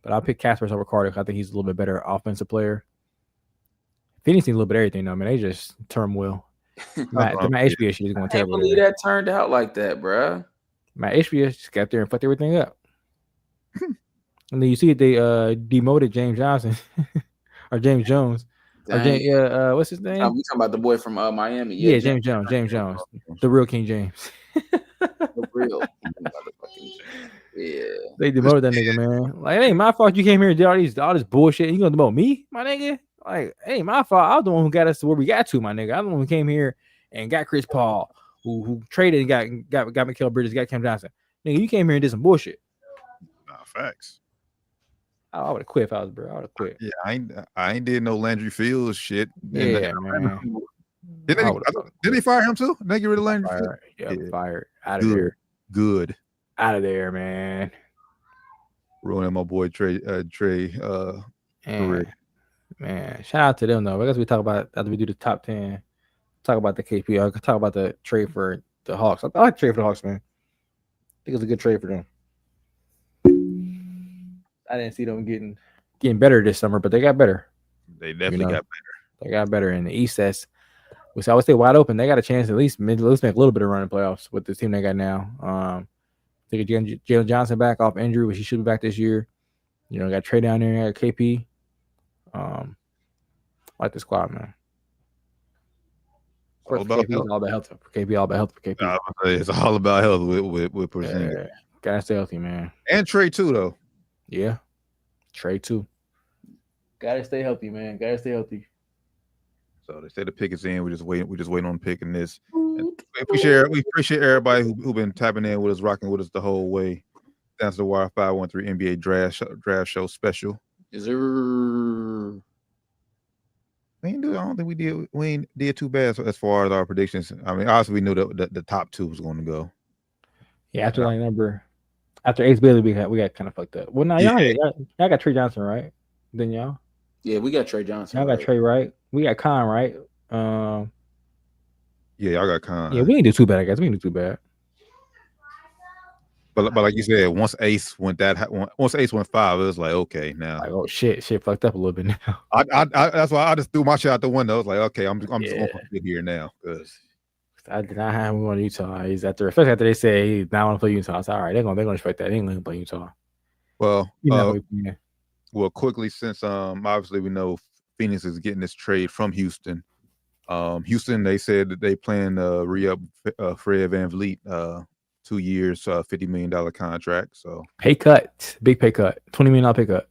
But I'll pick Kasparis over Carter because I think he's a little bit better offensive player. Phoenix needs a little bit of everything, though, man. They just turmoil. My HBS shit is going terrible. I can't believe that turned out like that, bro. My HBS just got there and fucked everything up. And then you see they demoted James Johnson or James Jones. Or what's his name? We talking about the boy from Miami. Yeah, James Jones. The real King James. The real. Yeah, they demoted that nigga, man. Like, it ain't my fault you came here and did all this bullshit. You gonna demote me, my nigga? Like, it ain't my fault. I was the one who got us to where we got to, my nigga. I'm the one who came here and got Chris Paul, who traded and got Mikal Bridges, got Cam Johnson. Nigga, you came here and did some bullshit. Nah, facts. I would have quit if I was bro. I would have quit. Yeah, I ain't did no Landry Fields shit. Yeah, man. Didn't they fire him too? Did they get rid of Landry Fields? Yeah, fired. Out of there. Good. Out of there, man. Ruining my boy Trey career. Man, shout out to them though. I guess we talk about after we do the top 10. Talk about the KP. I could talk about the trade for the Hawks. I like the trade for the Hawks, man. I think it's a good trade for them. I didn't see them getting better this summer, but they got better. They definitely got better. They got better in the East. That's So I would say wide open. They got a chance at least make a little bit of run in playoffs with the team they got now. They get Jalen Johnson back off injury, which he should be back this year. You know, got Trey down there, got KP. Like the squad, man. All about KP, all about health. For KP, all about health for KP. It's all about health with Porzingis. Yeah, gotta stay healthy, man. And Trey too, though. Yeah, Trey too. Gotta stay healthy, man. Gotta stay healthy. So they say the pick is in. We're just waiting on picking this. And we appreciate everybody who been tapping in with us, rocking with us the whole way. That's the Wire 513 NBA draft show special. Is there? I don't think we ain't did too bad as far as our predictions. I mean, obviously we knew the top two was going to go. Yeah, after Ace Bailey, we got kind of fucked up. Well, now y'all got Trey Johnson, right? Then y'all. Yeah, we got Trey Johnson. Y'all got Trey, right? We got Khan, right? Yeah, y'all got Khan. Yeah, we didn't do too bad, I guess. We didn't do too bad. But like you said, once Ace went 5, it was like, okay, now. Like, oh shit fucked up a little bit now. I that's why I just threw my shit out the window. I was like, okay, I'm just going to sit here now. I did not have him going to Utah. Especially after they say he's not want to play Utah. It's all right. They're gonna respect that. They ain't gonna play Utah. Well, quickly, since obviously we know Phoenix is getting this trade from Houston. Houston, they said that they plan to re-up Fred VanVleet 2 years, $50 million contract. So pay cut, big pay cut, $20 million pay cut.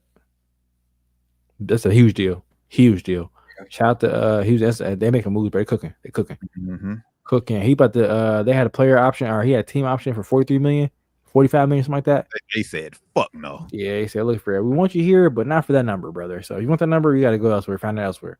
That's a huge deal. Huge deal. Shout out to Houston. They make a move, but they're cooking. They're cooking. Mm-hmm. Cooking. He about to. They had a player option, or he had a team option for $43 million, $45 million, something like that. They said, "Fuck no." Yeah, he said, "Look, Fred, we want you here, but not for that number, brother. So if you want that number, you got to go elsewhere. Find it elsewhere.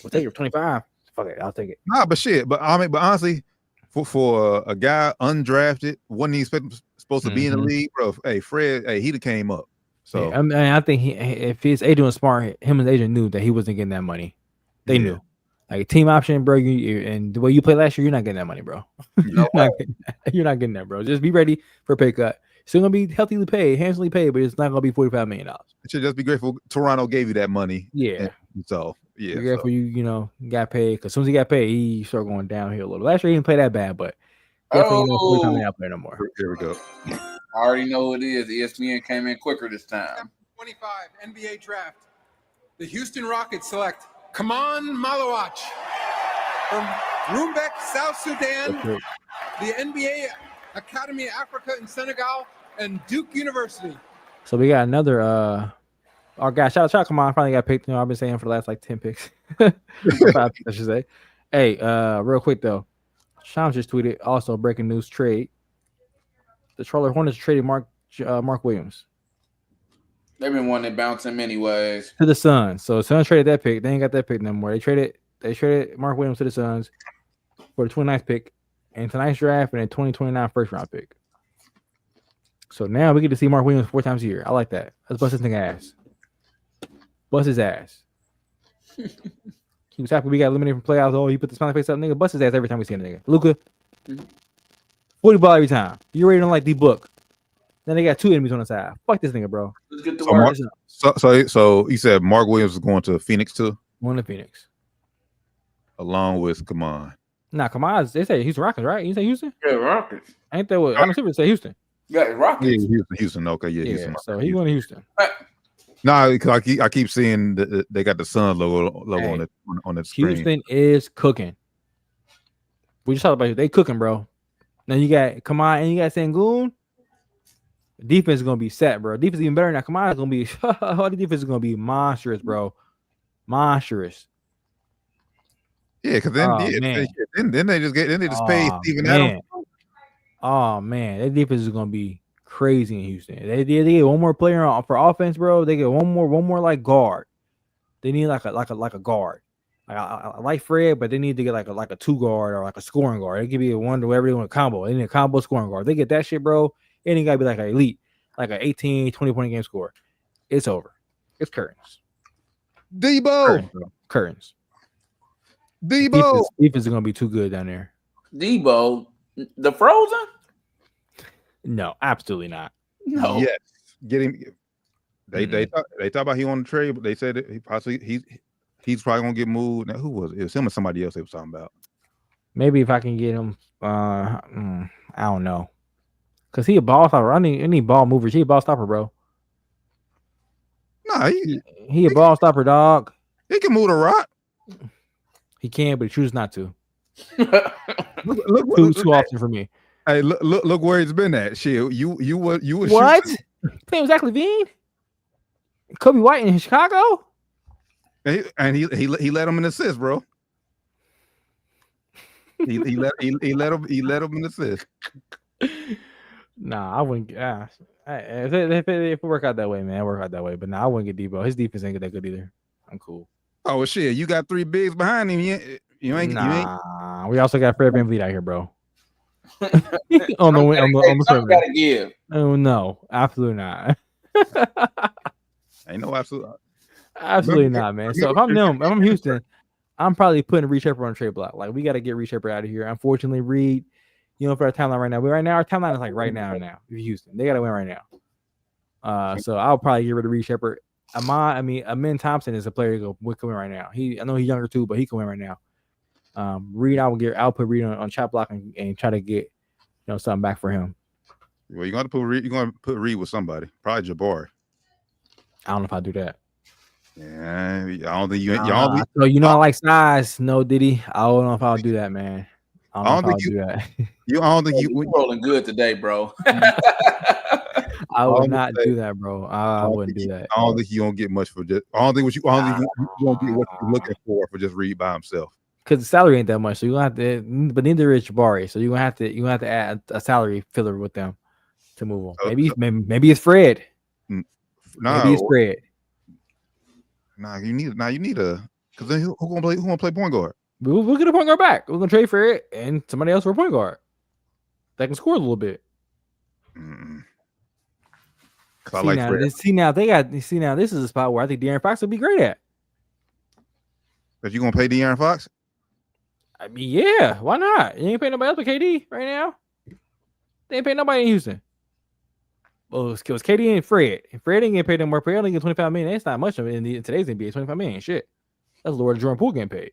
We'll take it for 25. Fuck it, I'll take it." Nah, but shit. But honestly, for a guy undrafted, wasn't he supposed to be in the league, bro? Hey, Fred, he'd have came up. So yeah, I mean, I think if his agent was smart, him and the agent knew that he wasn't getting that money. They knew. Like team option, bro. And the way you played last year, you're not getting that money, bro. You're not getting that, bro. Just be ready for a pay cut. Still gonna be healthily paid, handsomely paid, but it's not gonna be $45 million. It should just be grateful Toronto gave you that money. Yeah. So yeah. Be grateful you got paid, because as soon as he got paid, he started going downhill a little. Last year he didn't play that bad, but definitely not $45 million player no more. Here we go. I already know who it is. ESPN came in quicker this time. 25 NBA draft. The Houston Rockets select Kaman Malawach from Rumbek, South Sudan, the NBA Academy Africa in Senegal, and Duke University. So we got another our guy, shout out Kaman, finally got picked. I've been saying for the last like 10 picks. 5 picks, I should say. Hey, real quick though. Shams just tweeted also breaking news trade. The Charlotte Hornets traded Mark Williams. They've been wanting to bounce him anyways. To the Suns. So the Suns traded that pick. They ain't got that pick no more. They traded Mark Williams to the Suns for the 29th pick and tonight's draft and a 2029 first round pick. So now we get to see Mark Williams 4 times a year. I like that. Let's bust this nigga ass. Bust his ass. He was happy we got eliminated from playoffs. Oh, he put the smiley face up, nigga. Bust his ass every time we see a nigga. Luka, 40 ball every time. You already don't like the book. Then they got 2 enemies on the side. Fuck this nigga, bro. Let's get to work. So you said Mark Williams is going to Phoenix too? Going to Phoenix. Along with Kaman. Nah, Kaman, they say Houston Rockets, right? You say Houston? Yeah, Rockets. Ain't that what? I'm assuming say Houston. Yeah, Rockets. Yeah, Houston. Okay, yeah, Houston. So he going to Houston. Nah, I keep seeing they got the Suns logo on the screen. Houston is cooking. We just talked about it. They cooking, bro. Now you got Kaman and you got Sengun. Defense is gonna be set, bro. Defense is even better now. Kaman is gonna be all the defense is gonna be monstrous, bro. Monstrous. Yeah, because then they just pay Steven Adams. Oh man, that defense is gonna be crazy in Houston. They get one more player for offense, bro. They get one more like guard. They need like a guard. I like Fred, but they need to get like a 2 guard or like a scoring guard. It could be a one to whatever they want a combo. They need a combo scoring guard. They get that shit, bro. It ain't gotta be like an elite, like an 18, 20 point game score. It's over. It's curtains. Debo. Curtains. Debo. Defense is gonna be too good down there. Debo, the Frozen? No, absolutely not. No. Yes. Get him. They talk about he on the trade, but they said that he's probably gonna get moved. Now, who was it? It was him or somebody else they was talking about. Maybe if I can get him, I don't know, cause he a ball stopper. I need ball movers. He a ball stopper, bro. Nah, He a ball stopper, dog. he can move the rock. He can, but he chooses not to. Look, Too often for me. Hey, look where he's been at. Shit, you was What? shooting. Playing with Zach Levine, Kobe White in Chicago. And he let him in assist, bro. He let him in assist. Nah, I wouldn't. If it work out that way, man, work out that way. But nah, I wouldn't get Debo. His defense ain't that good either. I'm cool. Oh well, shit, you got 3 bigs behind him. You ain't. We also got Fred VanVleet out here, bro. on the gotta give. Oh no, absolutely not. Ain't no absolutely not, man. So if I'm Houston, I'm probably putting Reed Shepherd on the trade block. Like we got to get Reed Shepherd out of here. Unfortunately, Reed, for our timeline right now, our timeline is like right now. Now, if Houston, they got to win right now. So I'll probably get rid of Reed Shepherd. Amin Thompson is a player who can win right now. I know he's younger too, but he can win right now. Reed, I'll put Reed on chop block and try to get something back for him. Well, you're gonna put Reed with somebody, probably Jabari. I don't know if I'll do that. Yeah, I don't think you. I like size. No, Diddy. I don't know if I'll do that, man. I don't think you do that. I don't think you rolling good today, bro. I would not do that, bro. I wouldn't do that. I don't think you don't get much for just. I don't think you won't get what you're looking for just Reed by himself. Because the salary ain't that much, so you gonna have to. But neither is Jabari, so you're gonna have to add a salary filler with them to move on. Maybe it's Fred. No, maybe it's Fred. You need a because then who gonna play point guard? We'll get a point guard back. We're gonna trade for it and somebody else for a point guard that can score a little bit. This is a spot where I think De'Aaron Fox would be great at. If you gonna pay De'Aaron Fox? I mean, yeah, why not? You ain't paying nobody else but KD right now. They ain't paying nobody in Houston. Well, it was KD and Fred. And Fred ain't getting paid no more. Fred only get $25 million. That's not much of it in today's NBA. $25 million, shit. That's lower than Jordan Poole getting paid.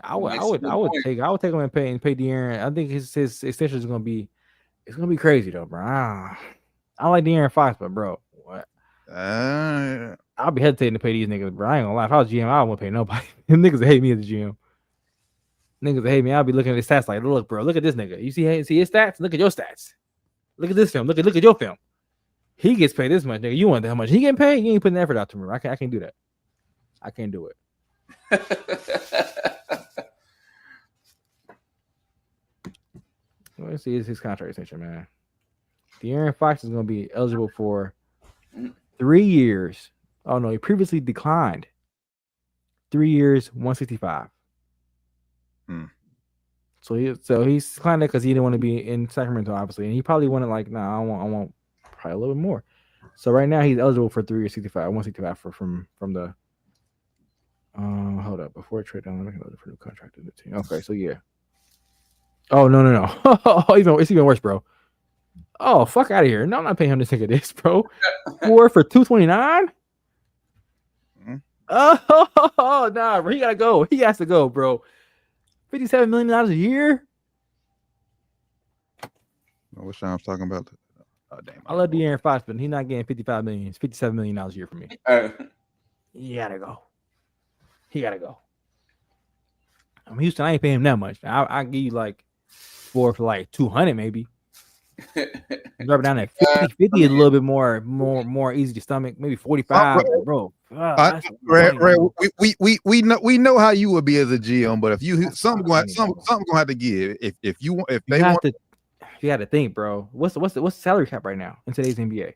I would take him and pay De'Aaron. I think his extension is gonna be crazy though, bro. I like De'Aaron Fox, but bro, what? I'll be hesitating to pay these niggas, bro. I ain't gonna lie. If I was GM, I wouldn't pay nobody. Niggas that hate me as a GM. Niggas that hate me, I'll be looking at his stats like, look, bro, look at this nigga. You see his stats? Look at your stats. Look at this film. Look at your film. He gets paid this much, nigga. You want that much? He getting paid? You ain't putting the effort out to me. I can't do that. I can't do it. Let's see his contract extension, man. De'Aaron Fox is going to be eligible for 3 years. Oh no, he previously declined. 3 years, 165. So he's declined it because he didn't want to be in Sacramento, obviously, and he probably wanted like, I want probably a little bit more. So right now he's eligible for 3 years, 65, 165 from the. Hold up, before I trade down, let me look for new contract in the team. Okay, so yeah. Oh no. It's even worse, bro. Oh, fuck out of here. No, I'm not paying him to think of this, bro. 4 for 229? Oh, nah, bro. He gotta go. He has to go, bro. $57 million a year? What I'm talking about? Oh, damn. I love De'Aaron Fox, but he's not getting $55 million. It's $57 million a year for me. He gotta go. Houston, I ain't paying him that much. I'll give you like 4 for like 200 maybe. Drop it down at 50 is a little bit more easy to stomach. Maybe 45, bro. We know how you would be as a GM, but if you something gonna have to give. If you got to think, bro. What's the salary cap right now in today's NBA?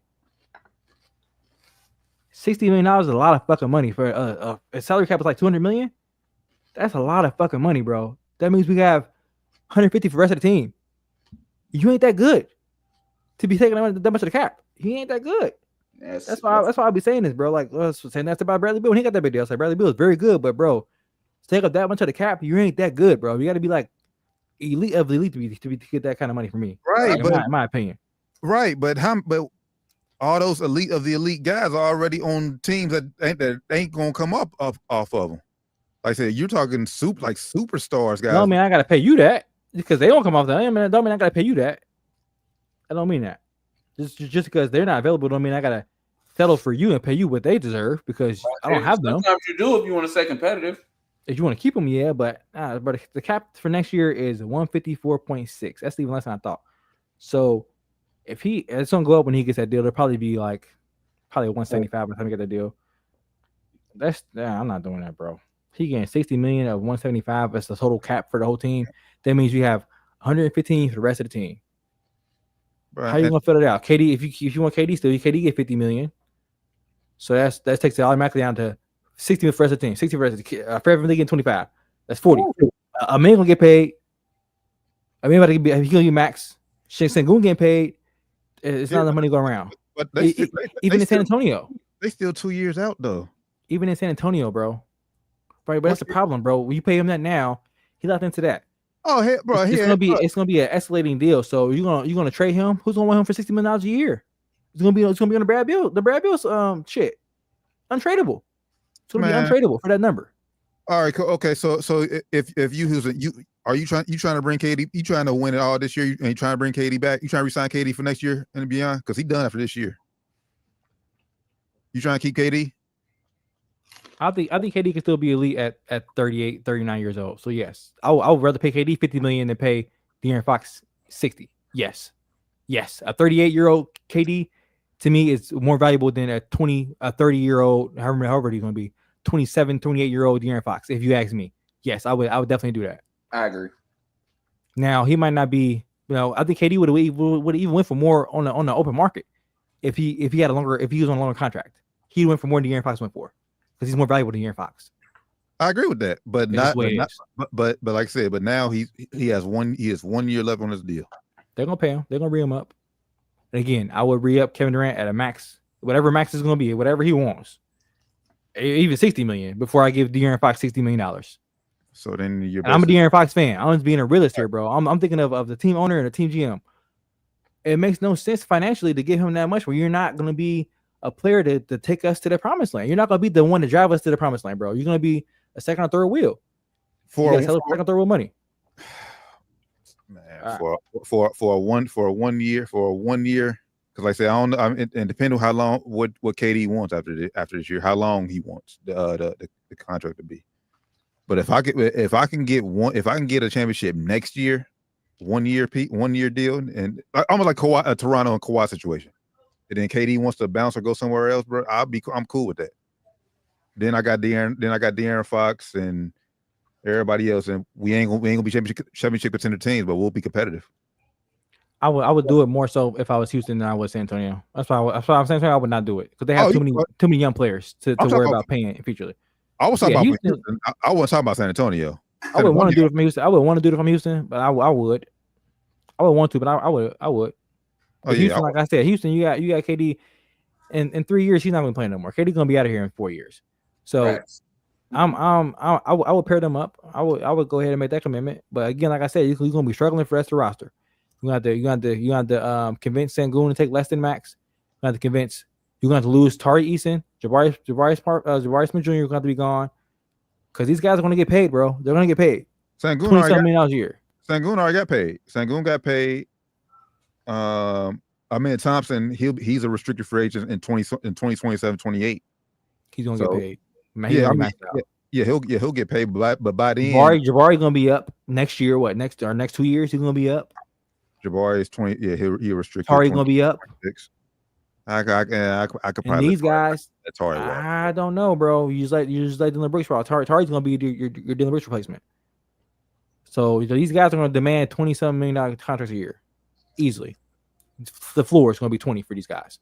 $60 million is a lot of fucking money for a salary cap is like $200 million. That's a lot of fucking money, bro. That means we have 150 for the rest of the team. You ain't that good to be taking that much of the cap. He ain't that good. That's why I'll be saying this, bro. Like, saying that's about Bradley Beal when he got that big deal. It's like Bradley Beal is very good, but bro, to take up that much of the cap, you ain't that good, bro. You got to be like elite of the elite to get that kind of money from me, right? Like, in my opinion, right? But all those elite of the elite guys are already on teams that ain't gonna come up off of them. Like I said, you're talking superstars, guys. No, man, I gotta pay you that because they don't come off that. I mean, don't mean I gotta pay you that. I don't mean that. Just because they're not available, don't mean I gotta settle for you and pay you what they deserve because I don't have them. Sometimes you do if you want to stay competitive. If you want to keep them, yeah, but the cap for next year is 154.6. That's even less than I thought. So if it's gonna go up when he gets that deal, it'll probably be like 175 by the time he get that deal. I'm not doing that, bro. He getting 60 million of 175. That's the total cap for the whole team. That means you have 115 for the rest of the team. Right. How you gonna fill it out? KD, if you want KD still, KD get 50 million. So that takes it automatically down to 60 for the rest of the team. 60 for the rest of the team. For everyone, they get 25. That's 40. A man gonna get paid. A man about to get, he gonna get max. Sengun getting paid. It's not enough money to go around. But even in San Antonio, they still 2 years out though. Even in San Antonio, bro. Right, but that's the problem, bro. When you pay him that now, he locked into that. Oh, hey, bro, it's gonna be an escalating deal. So you're gonna trade him? Who's gonna want him for $60 million a year? It's gonna be on the Brad Bill. The Brad Bill's shit, untradeable. It's gonna be untradeable for that number. All right, okay. So if you are you trying to bring KD? You trying to win it all this year? And you trying to bring KD back? You trying to resign KD for next year and beyond? Because he's done after this year. You trying to keep KD? I think KD can still be elite at 38, 39 years old. So yes, I would rather pay KD $50 million than pay De'Aaron Fox 60. Yes, a 38-year-old KD to me is more valuable than a 30-year-old, however he's going to be, 27, 28-year-old De'Aaron Fox. If you ask me, yes, I would definitely do that. I agree. Now he might not be, I think KD would even went for more on the open market if he was on a longer contract. He went for more than De'Aaron Fox went for. Because he's more valuable than De'Aaron Fox. I agree with that, but like I said, but now he has 1 year left on his deal. They're gonna pay him. They're gonna re him up. And again, I would re up Kevin Durant at a max, whatever max is gonna be, whatever he wants, even $60 million before I give De'Aaron Fox $60 million. So then I'm a De'Aaron Fox fan. I'm just being a realist here, bro. I'm thinking of the team owner and the team GM. It makes no sense financially to give him that much where you're not gonna be a player to take us to the promised land. You're not gonna be the one to drive us to the promised land, bro. You're gonna be a second or third wheel. For second or third wheel money. Man, for a 1 year, because like I said, I don't know. And depending on how long what KD wants after this year, how long he wants the contract to be. But if I can get a championship next year, 1 year deal, and almost like a Toronto and Kawhi situation. And then KD wants to bounce or go somewhere else, bro. I'm cool with that. Then I got De'Aaron Fox and everybody else, and we ain't gonna be championship contender teams, but we'll be competitive. I would do it more so if I was Houston than I was San Antonio. That's why I'm saying I would not do it because they have too many young players to worry about paying futurely. I was talking about Houston. I wasn't talking about San Antonio. I would want to do it from Houston. I would want to do it from Houston, but I would. I would want to, but I would. Oh, Houston, like I said, Houston, you got KD in 3 years. He's not going to play no more. KD going to be out of here in 4 years. So right. I would pair them up. I would go ahead and make that commitment. But again, like I said, you're going to be struggling for the rest of the roster. You have to convince Sengun to take less than max. You have to convince. You're going to have to lose Tari Eason, Jabari Smith Jr. You're going to have to be gone because these guys are going to get paid, bro. They're going to get paid. Sengun $27 million a year. Sengun already got paid. Sengun got paid. Thompson, he's a restricted free agent in 2027, 28. He's gonna get paid. Man, he'll get paid, but by then Jabari gonna be up next year. What next 2 years? He's gonna be up. Jabari is 20. Yeah, he'll restricted. Tari gonna be up. I could probably. And these guys, that's Tari. I don't know, bro. You just like Dylan Brooks. Tari's gonna be your Dylan Brooks replacement. So these guys are gonna demand $27 million contracts a year, easily. The floor is going to be 20 for these guys.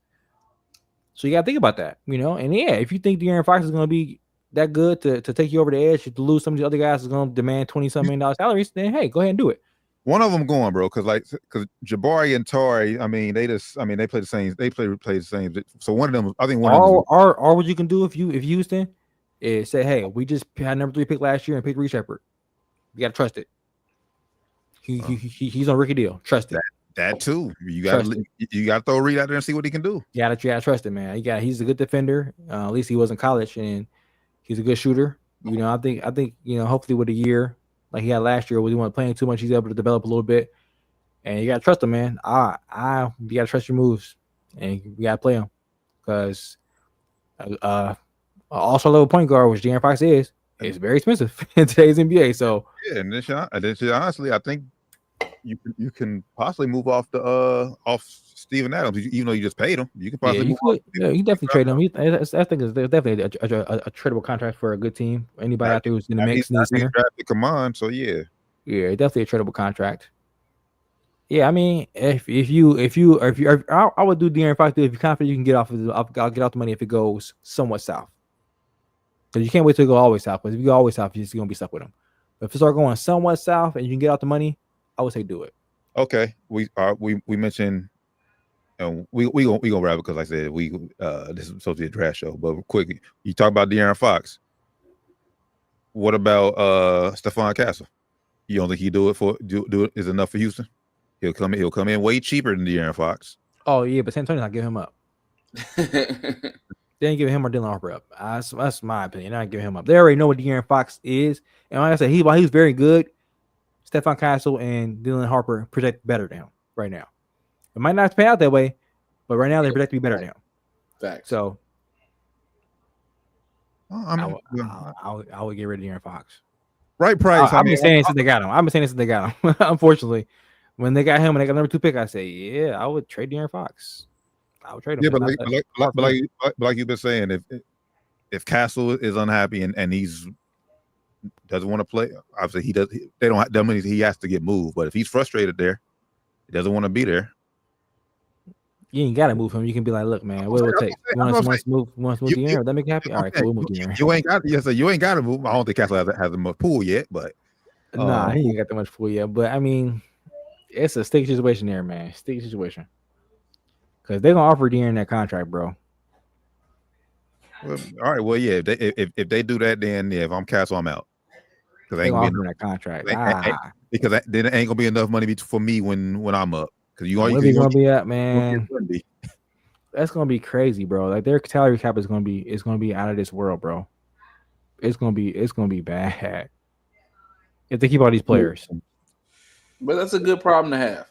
So you got to think about that, And yeah, if you think De'Aaron Fox is going to be that good to take you over the edge, to lose some of the other guys is going to demand $27 million salaries, then hey, go ahead and do it. One of them going, bro, because Jabari and Tari, they play the same. They play the same. So one of them, I think or what you can do if Houston is say, hey, we just had number 3 pick last year and picked Reed Shepherd. You got to trust it. He's on rookie deal. Trust it. That too. You got to throw Reed out there and see what he can do. You got to trust him, man. He's a good defender. At least he was in college, and he's a good shooter. You know, I think hopefully with a year like he had last year, where he wasn't playing too much, he's able to develop a little bit. And you gotta trust him, man. You gotta trust your moves, and you gotta play him because also level point guard, which De'Aaron Fox is very expensive in today's NBA. So yeah, and then honestly, I think you can possibly move off off Steven Adams, even though you just paid him. You can possibly you definitely trade him. I think it's definitely a tradable contract for a good team. Anybody out there who's in the mix in the center. Come on, so yeah, definitely a tradable contract. Yeah, I mean, if you I would do De'Aaron Fox if you're confident you can get I'll get off the money if it goes somewhat south. Because you can't wait till it go always south. Because if you go always south, you're just gonna be stuck with them. But if it start going somewhat south and you can get out the money, I would say do it. Okay, we mentioned, and we gonna wrap it because like I said this is supposed to be a draft show. But quick, you talk about De'Aaron Fox. What about Stephon Castle? You don't think he do it is enough for Houston? He'll come in way cheaper than De'Aaron Fox. Oh yeah, but San Antonio's not giving him up. They ain't giving him or Dylan Harper up. That's my opinion. They're not giving him up. They already know what De'Aaron Fox is, and like I said, while he's very good, Stephon Castle and Dylan Harper project better than him right now. It might not pay out that way, but right now they project to be better than him. Facts. So I would get rid of De'Aaron Fox. Right price. I've been saying since they got him. Unfortunately, when they got him and they got number 2 pick, I say, yeah, I would trade De'Aaron Fox. I would trade him. Yeah, but like you've been saying, if Castle is unhappy and he's doesn't want to play, obviously they don't have that means he has to get moved. But if he's frustrated there, he doesn't want to be there. You ain't gotta move him. You can be like, look, man, what will it take? You want to move De'Aaron? That make you happy? All right, cool, we'll move De'Aaron. You ain't got to move. I don't think Castle has a much pool yet, but nah, he ain't got that much pool yet. But I mean, it's a sticky situation there, man. Sticky situation. Because they're gonna offer De'Aaron that contract, bro. Well, all right. Well, yeah. If they do that, then yeah, if I'm Castle, I'm out. Because they ain't gonna that contract. Because then it ain't gonna be enough money for me when I'm up. Because you gonna be up, man. That's gonna be crazy, bro. Like their salary cap is gonna be out of this world, bro. It's gonna be bad if they keep all these players. But that's a good problem to have.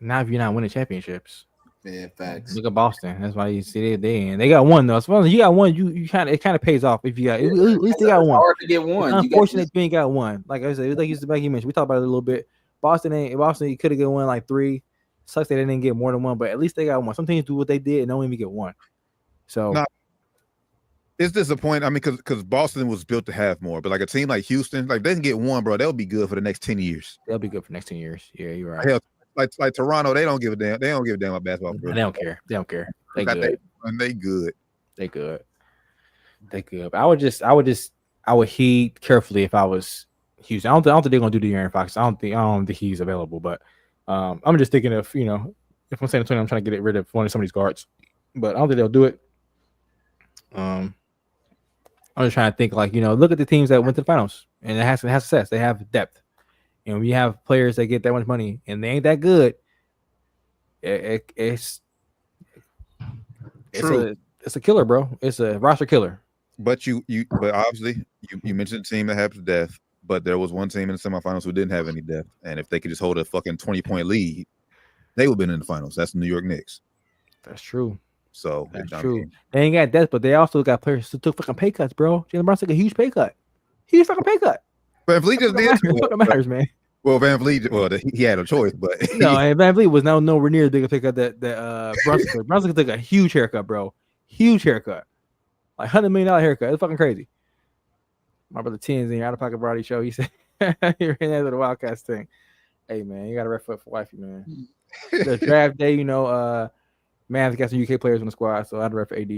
Not if you're not winning championships. Yeah, facts. Look at Boston. That's why you see they got one though. As long as you got one, you kind of pays off if you got at least they got one. Hard to get one. Unfortunate you ain't got one. Like I said, like you mentioned, we talked about it a little bit. Boston you could have get one like 3. Sucks that they didn't get more than one, but at least they got one. Some teams do what they did and don't even get one. So it's disappointing. I mean, because Boston was built to have more, but like a team like Houston, like they can get one, bro, they'll be good for the next 10 years. They'll be good for the next 10 years. Yeah, you're right. Hell, like Toronto, they don't give a damn. They don't give a damn about basketball. Bro. They don't care. They good. They good. They good. But I would heed carefully if I was Houston. I don't think they're gonna do the De'Aaron Fox. I don't think he's available. But I'm just thinking of if I'm San Antonio, I'm trying to get rid of one of some of these guards. But I don't think they'll do it. I'm just trying to think look at the teams that went to the finals and it has success. They have depth. And when you have players that get that much money and they ain't that good, it's a killer, bro. It's a roster killer. But but obviously you mentioned a team that has depth, but there was one team in the semifinals who didn't have any depth. And if they could just hold a fucking 20-point lead, they would have been in the finals. That's the New York Knicks. That's true. So that's true. They ain't got depth, but they also got players who took fucking pay cuts, bro. Jalen Brown took a huge pay cut. Huge fucking pay cut. Van Vliet just did. What matters, man? Well, Van Vliet, he had a choice, but and Van Vliet was nowhere near the bigger pay cut that Brunson took. Brunson took a huge haircut, bro. Huge haircut, like $100 million haircut. It's fucking crazy. My brother Tins in your Out of Pocket Variety show, he said you're in there with the Wildcats thing. Hey man, you got to rep for wifey, man. The draft day, Man's got some UK players on the squad, so I'd rep for AD.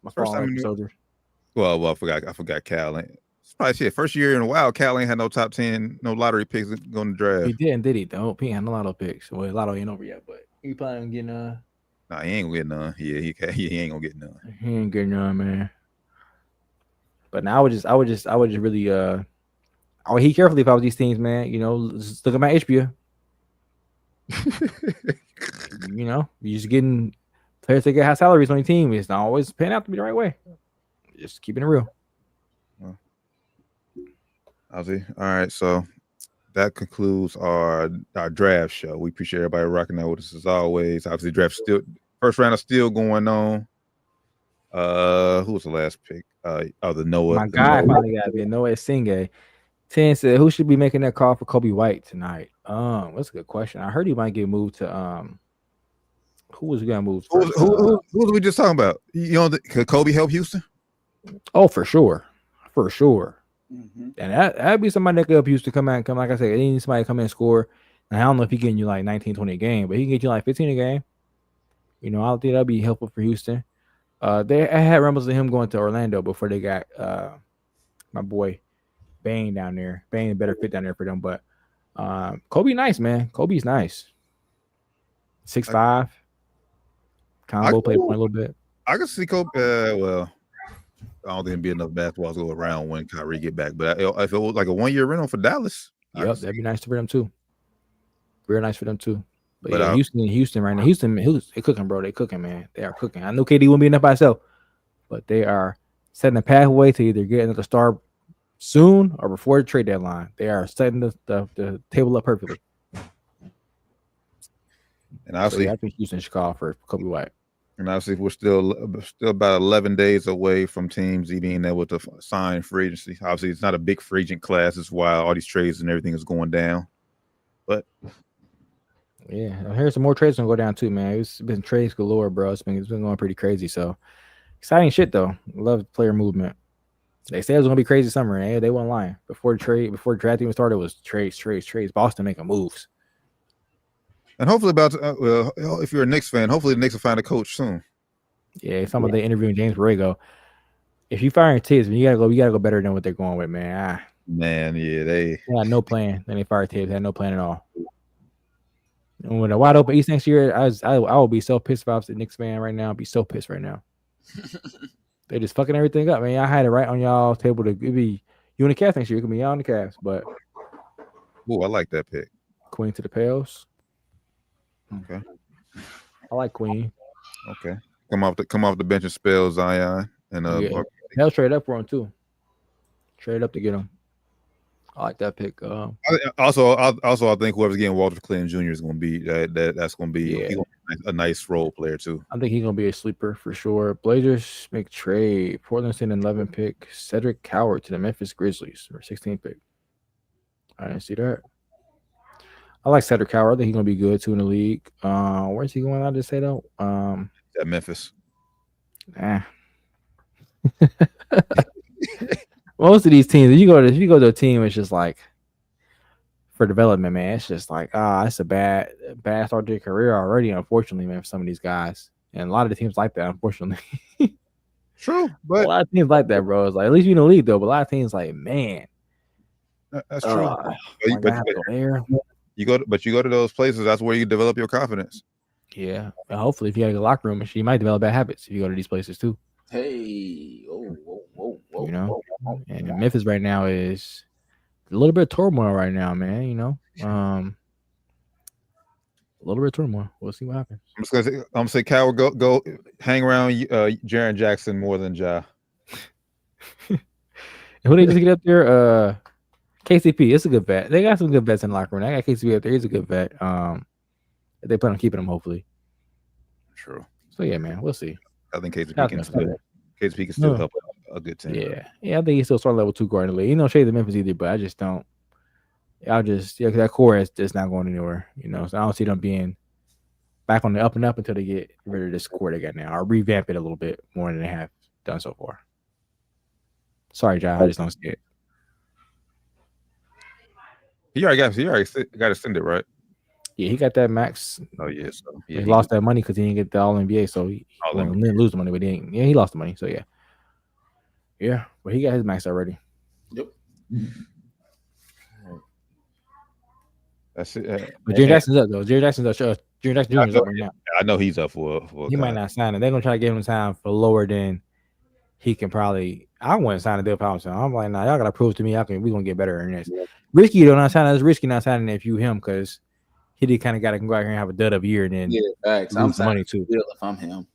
My first time soldiers. Well, I forgot Cal. It's probably shit. First year in a while, Cal ain't had no top 10, no lottery picks going to draft. He didn't, did he? Though he had no lotto picks. Well, lotto ain't over yet, but he probably ain't getting Nah, he ain't gonna get none. Yeah, he ain't gonna get none. He ain't getting none, man. But now I would just really I would heed carefully if I was these teams, man. Just look at my HBO. You're just getting players that get high salaries on your team. It's not always panning out to be the right way. Just keeping it real. I'll see. All right, so that concludes our draft show. We appreciate everybody rocking out with us as always. Obviously, draft still first round is still going on. Who was the last pick? The Noah. My guy finally got me. Noah Singe. 10 said, who should be making that call for Kobe White tonight? That's a good question. I heard he might get moved to who was gonna move? Who was we just talking about? You know, could Kobe help Houston? Oh, for sure. And that'd be somebody that could help Houston come like I said, they need somebody to come in and score. And I don't know if he getting you like 19, 20 a game, but he can get you like 15 a game. You know, I think that'd be helpful for Houston. I had rumbles of him going to Orlando before they got my boy Bane down there. Bane better fit down there for them. But Kobe nice, man. Kobe's nice. 6'5". Combo play point a little bit. I can see Kobe. Well, I don't think it'd be enough basketballs to go around when Kyrie get back. But if it was like a 1-year rental for Dallas, yep, that'd be nice for them too. Very nice for them too. But yeah, Houston right now. Houston, they cooking, bro. They cooking, man. They are cooking. I know KD won't be enough by himself, but they are setting a pathway to either get another star soon or before the trade deadline. They are setting the table up perfectly. And obviously, I think Houston should call for Kobe White. And obviously, we're still about 11 days away from teams being able to sign free agency. Obviously, it's not a big free agent class. It's why all these trades and everything is going down. But yeah, here's some more trades gonna go down too, man. It's been trades galore, bro. It's been going pretty crazy. So exciting shit though. Love player movement. They said it was gonna be crazy summer, and they weren't lying. Before the draft even started, it was trades. Boston making moves. And hopefully, if you're a Knicks fan, hopefully the Knicks will find a coach soon. Yeah, some of the interviewing James Borrego. If you firing Tibbs, you gotta go better than what they're going with, man. Man, yeah, they had no plan. Then they fired Tibbs, had no plan at all. And with a wide open East next year, I will be so pissed if I was a Knicks fan right now. I'd be so pissed right now. They just fucking everything up, man. I had it right on y'all table to be you in the Cavs next year. It could be y'all in the Cavs, but I like that pick. Queen to the Pels. Okay. I like Queen. Okay. Come off the bench and spell Zion and They'll trade up for him too. Trade up to get him. I like that pick. Also, I think whoever's getting Walter Clinton Jr. is going to be that's going to be a nice role player too. I think he's going to be a sleeper for sure. Blazers make trade. Portland send an 11 pick. Cedric Coward to the Memphis Grizzlies for 16 pick. I didn't see that. I like Cedric Coward. I think he's going to be good too in the league. Where's he going? I just say though. At Memphis. Most of these teams, if you go to a team, it's just like for development, man. It's just like it's a bad start to your career already. Unfortunately, man, for some of these guys, and a lot of the teams like that. Unfortunately, true, but a lot of teams like that, bro. It's like at least you in the league though, but a lot of teams like, man, that's true. You go to those places. That's where you develop your confidence. Yeah, and hopefully, if you got a good locker room, you might develop bad habits if you go to these places too. Hey, whoa, you know, and Memphis right now is a little bit of turmoil right now, man. You know, a little bit of turmoil. We'll see what happens. I'm gonna say Coward go hang around Jaren Jackson more than Ja. And who they just get up there? KCP. It's a good bet. They got some good bets in the locker room. I got KCP up there. He's a good bet. They plan on keeping him, hopefully. True. So yeah, man, we'll see. I think KCP can still help a good team. Yeah. I think he's still start level 2 guard in the league. You know, shade the Memphis either, but I just don't. Because that core is just not going anywhere. You know, so I don't see them being back on the up and up until they get rid of this core they got now, or revamp it a little bit more than they have done so far. Sorry, John, I just don't see it. He already got extended, right? Yeah, he got that max. Oh yeah, so he lost that money because he didn't get the All NBA, so he didn't lose the money, but he lost the money. So yeah, but he got his max already. Yep. That's it. But Jaren Jackson's up though. Jaren Jackson Jr. is up right now. I know he's up for he might not sign it. They're gonna try to give him time for lower than he can probably. I wouldn't sign a deal for him. So I'm like, nah, y'all gotta prove to me we're gonna get better than this. Risky though, not signing. It's risky not signing if you him because he did kind of got to go out here and have a dud of a year and then I'm money too. If I'm him,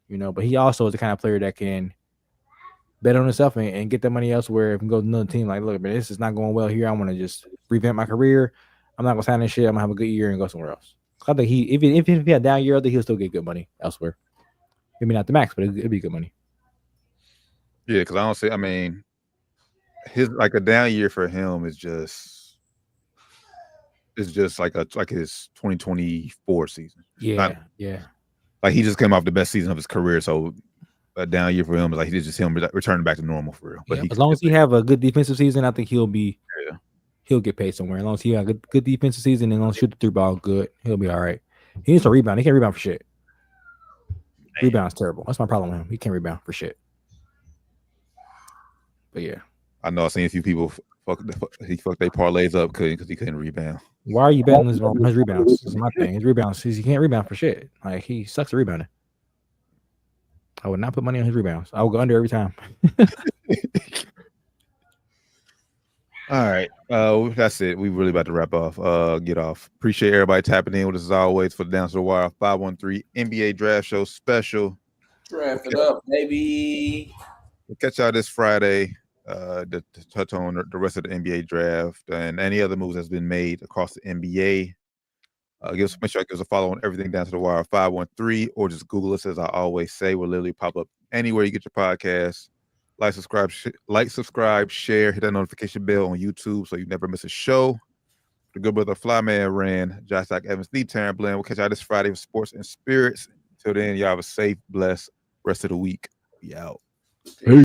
you know, but he also is the kind of player that can bet on himself and get that money elsewhere. If we go to another team, like, look, man, this is not going well here. I want to just revamp my career. I'm not gonna sign this shit. I'm gonna have a good year and go somewhere else. I think if he had a down year, I think he'll still get good money elsewhere. Maybe not the max, but it'd be good money. Yeah, because I don't say. I mean, his like a down year for him is just like his 2024 season. Yeah. Like he just came off the best season of his career, so a down year for him is like he's just him returning back to normal for real. But as long as he have a good defensive season, I think he'll get paid somewhere. As long as he got a good defensive season and don't shoot the 3 ball good, he'll be all right. He needs to rebound. He can't rebound for shit. Rebound's terrible. That's my problem with him. He can't rebound for shit. But yeah, I know I've seen a few people fucked their parlays up because he couldn't rebound. Why are you betting his rebounds? This is my thing. His rebounds. He can't rebound for shit. Like he sucks at rebounding. I would not put money on his rebounds. I would go under every time. All right. That's it. We really about to wrap off. Get off. Appreciate everybody tapping in with us as always for the Down to the Wire 513 NBA Draft Show special. Draft it up, baby. We'll catch y'all this Friday to touch on the rest of the NBA draft and any other moves that's been made across the NBA. Make sure you give us a follow on everything Down to the Wire 513, or just Google us, as I always say. We'll literally pop up anywhere you get your podcasts. Like, subscribe, share, hit that notification bell on YouTube so you never miss a show. The good brother Flyman ran, Josh Doc Evans, the Taryn Blend. We'll catch y'all this Friday with Sports and Spirits. Till then, y'all have a safe, blessed rest of the week. We out. Hey.